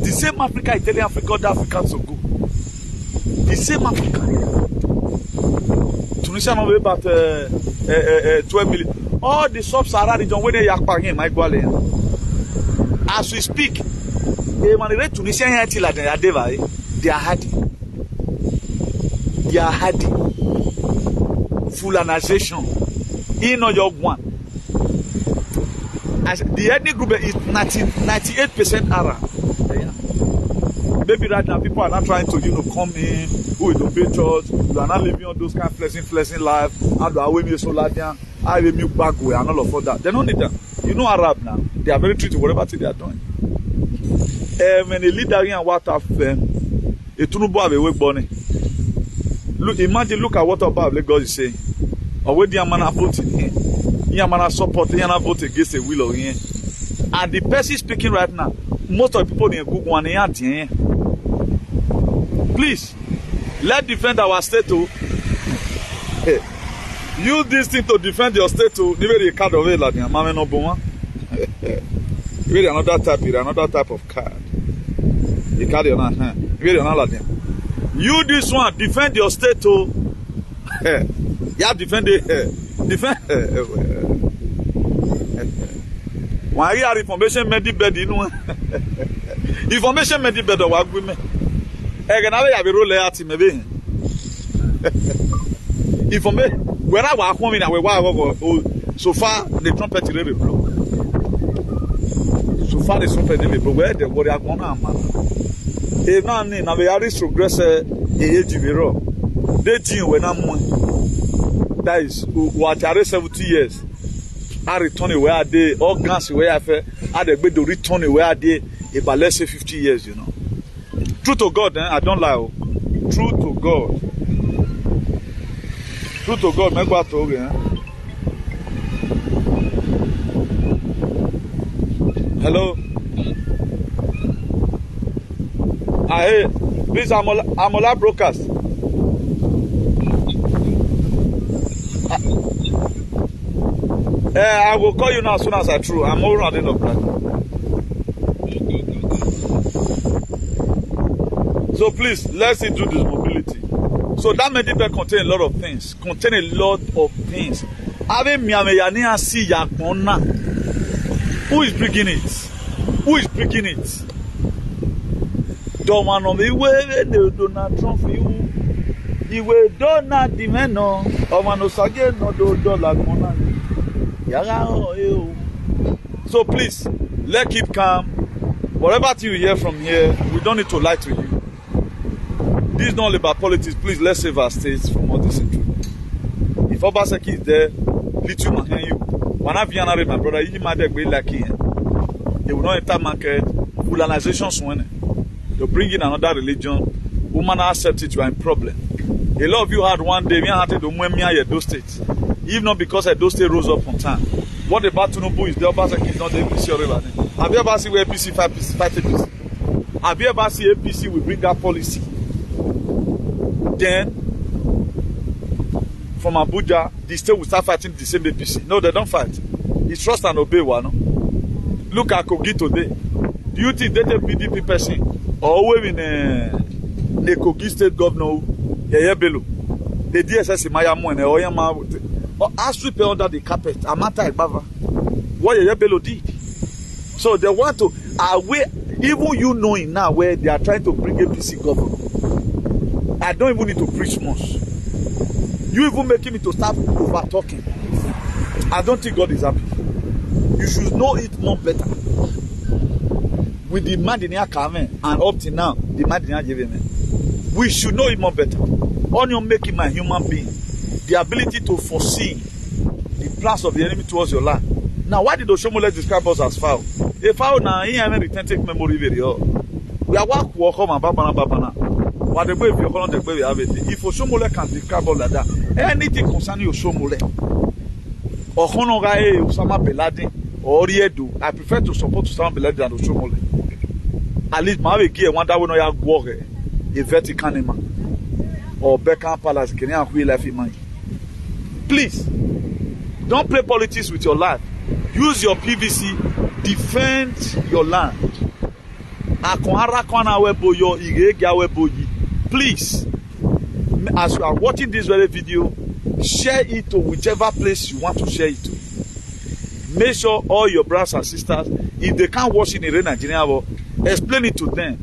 Speaker 1: The same Africa, Italian Africa, other Africans so good. The same Africa. Tunisia not about 12 million. All the sub-Saharan region where they are paying my Guale. As we speak, they manage Tunisia until they are hardy. They are hardy. Fulanization. In your one. As the ethnic group is 98% Arab. Maybe right now people are not trying to, come in, who is obey church, you are not living on those kind of pleasant life, and the way so Ladian. I will move back way and all of that. They don't need that. You know Arab now. They are very true to whatever they are doing. When a leader in what have a tunubo have a work bunny. Look, look at what about Lagos is saying. Or where the man voting here. The man support the vote against the will of him. And the person speaking right now, most of the people in good one here. Please, let's defend our state too. Use this thing to defend your state to the card of it like Mama no Boma. Really another type of card. The card you're not really another. You this one defend your state to yeah, defend it. Defend why are information made bed in one? Information made better work with me. I can have a role at maybe. Information where I was coming so far the trumpet really blow. So far the trumpet really blow. Where the warrior gonna man? E na ni na we are progress e ejibiro. They tin when am that is what are 70 years. I return where are they organs where I feel I the gbe do return where are they about let's say 50 years, True to God, I don't lie. True to God. True to God, make what talk, Hello. Hey, this is Amola Broadcast. I will call you now as soon as I through. I'm over at the end of that. So please, let's do this mobility. So that medical contain a lot of things. Contain a lot of things. Who is bringing it? Who is bringing it? don't want to be waiting. Donald Trump, you will Donald Dimeno. I want to say no dollar money. So please, let's keep calm. Whatever thing you hear from here, we don't need to lie to you. This is not all about politics. Please, let's save our states from all this intrusion. If Obaseki is there, lithium will hear you. When I marry my brother, he might be lucky. They will not enter market. Colonizations when they bring in another religion. Women accept it, you are in problem. A lot of you had one day, we had to do Edo State. If not because Edo State rose up on time. What about Tinubu is the Obaseki is not the APC already. Have you ever seen where APC fight APC? Have you ever seen APC will bring that policy? Then, from Abuja, the state will start fighting the same APC. No, they don't fight. It's trust and obey one. No? Look at Kogi today. Do you think they take PDP person? Or we in the Kogi state governor, Yeye Bello, the DSS in Mayamu and Oyama, or sweep under the carpet, Amata Ibava. What Yeye Bello did. So they want to, even you knowing now where they are trying to bring APC governor. I don't even need to preach much. You even making me to start over talking. I don't think God is happy. You should know it more better. With the man in here coming and up to now, the man in here giving me. We should know it more better. Onion making my human being the ability to foresee the plans of the enemy towards your life. Now, why did Oshomole describe us as foul? A foul now, he have a retentive memory very well. We are walk home and babana. What the way if you're going to the way we have it. If Oshomole can describe all like that, anything concerning Oshomole, or Honorae, Osama Bin Laden, or Edo, I prefer to support Osama Bin Laden than Oshomole. At least my gear one that we know you go a Vatican man or Beckham Palace can you life in mind. Please don't play politics with your life. Use your PVC, defend your land. Please, as you are watching this very video, share it to whichever place you want to share it to. Make sure all your brothers and sisters, if they can't watch in a Nigeria, explain it to them.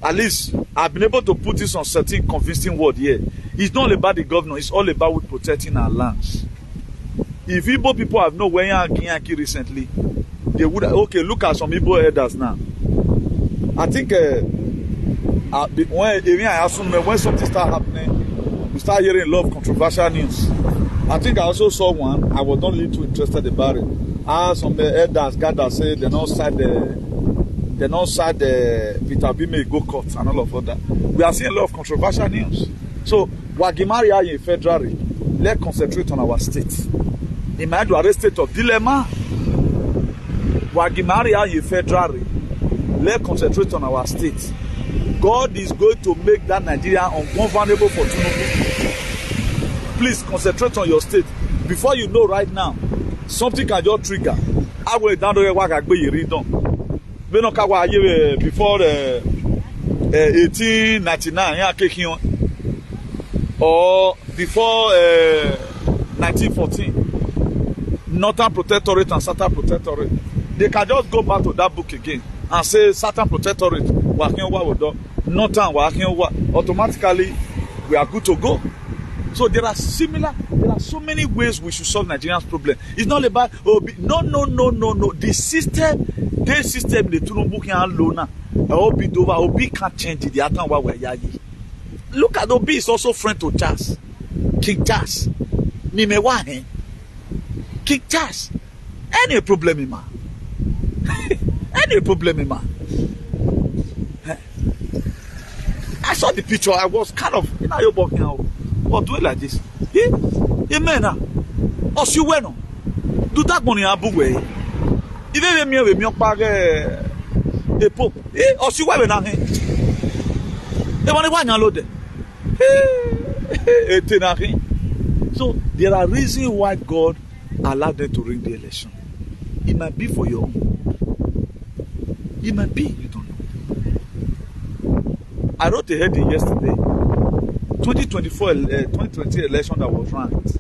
Speaker 1: At least I've been able to put this on certain convincing word here. It's not about the governor, it's all about with protecting our lands. If Igbo people have known where Yanki recently, they would okay, look at some Igbo elders now. I think when something start happening, we start hearing a lot of controversial news. I think I also saw one. I was not really too interested about it. Some elders gathered say they're not side the Peter Bime go court and all of that. We are seeing a lot of controversial news. So Wagimaria in federal, let's concentrate on our state. In my state of dilemma, Wagimaria in federal, let's concentrate on our state. God is going to make that Nigeria ungovernable for Tinubu. Please concentrate on your state. Before you know right now, something can just trigger. I will down the work I read done. Before 1899, or before 1914, Northern Protectorate and Southern Protectorate, they can just go back to that book again and say Southern Protectorate, Northern, automatically we are good to go. So there are so many ways we should solve Nigeria's problem. It's not about no. The system, the Tinubu can loan Obi can't change it. Look at Obi is also friend to Charles, King Charles. King Charles. Any problem, man? Any problem, man? I saw the picture. I was kind of, you're walking out. Or do it like this. Amen. Or she went on. Do that money abu way. If you me with me pag a pope. Or she went on. The money one load. So there are reasons why God allowed them to ring the election. It might be for your own. It might be. You don't know. I wrote a heading yesterday. 2020 election that was ranked.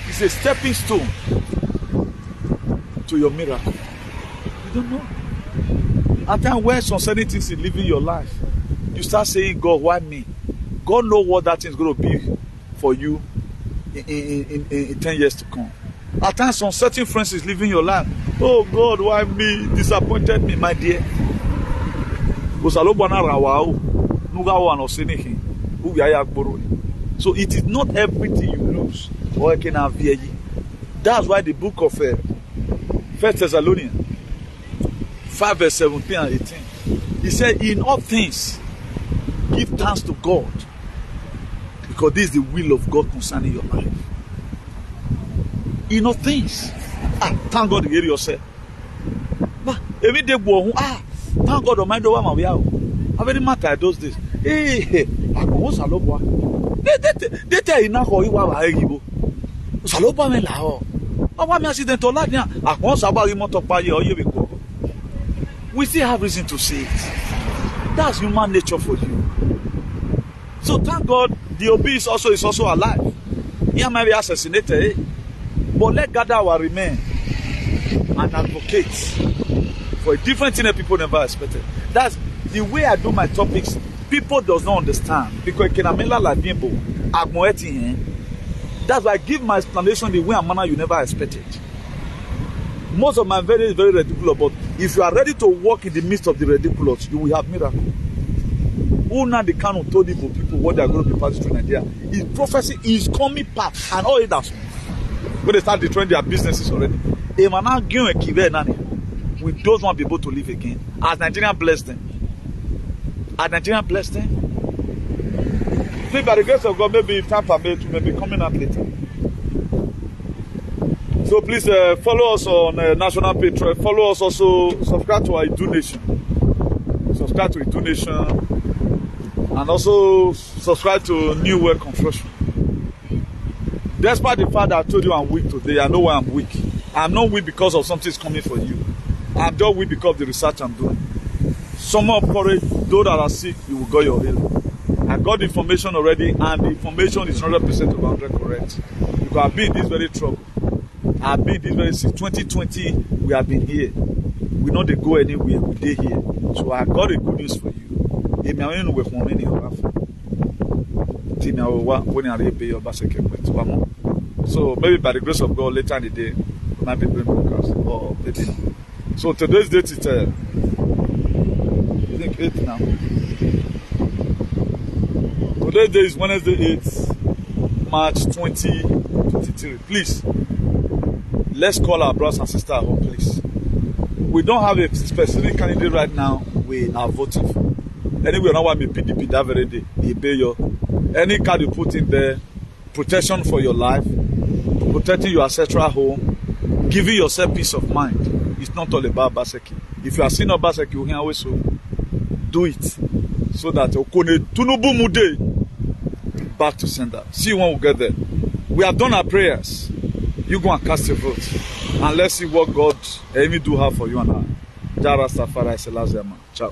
Speaker 1: It's a stepping stone to your miracle. You don't know. At times where some certain things is living your life, you start saying, God, why me? God knows what that thing is going to be for you in 10 years to come. At times some certain friends is living your life. Oh God, why me? Disappointed me, my dear. So it is not everything you lose. That's why the book of 1 Thessalonians 5 verse 17 and 18. He said, in all things, give thanks to God, because this is the will of God concerning your life. In all things. Thank God you hear yourself. Every day, thank God on my door. How very matter those days. Hey, I go Saloba. They tell you now how you are. Saloba me lao. I want me accident to that. I want somebody more to buy you. We still have reason to say it. That's human nature for you. So thank God the Obi is also alive. He might be assassinated, but let God remain an advocate for a different thing that people never expected. That's the way I do my topics. People does not understand because that's why I give my explanation the way and manner you never expected. Most of my very, very ridiculous, but if you are ready to walk in the midst of the ridiculous, you will have miracle. Who now the kind of told people what they are going to be passing through Nigeria? His prophecy is coming back, and all it does. When they start destroying their businesses already, they will now give a key with those who want to be able to live again. As Nigeria bless them. As Nigeria bless them. Think by the grace of God, maybe if time permits, may be coming out later. So please follow us on National Patreon. Follow us also. Subscribe to our Edo Nation. Subscribe to Edo Nation. And also subscribe to New World Construction. Despite the fact that I told you I'm weak today, I know why I'm weak. I'm not weak because of something coming for you. I'm just weak because of the research I'm doing. Some of courage, those that are sick, you will get your healing. I got the information already, and the information is 100% of 100 correct. Because I've been in this very trouble. I've been in this very sick. 2020, we have been here. We know they go anywhere. We stay here. So I got a good news for you. So maybe by the grace of God, later in the day, we might be doing broadcast, or maybe not. So today's date is, I think 8 now. Today's day is Wednesday 8th, March 2023. Please, let's call our brothers and sisters at home, please. We don't have a specific candidate right now we are voting for. Anyway, now want me PDP that very day. Any card you put in there, protection for your life, protecting your ancestral home, giving yourself peace of mind. It's not all about Obaseki. If you are seeing Obaseki, you can always do it so that back to sender. See you when we get there. We have done our prayers. You go and cast your vote, and let's see what God do have for you and I. Ciao.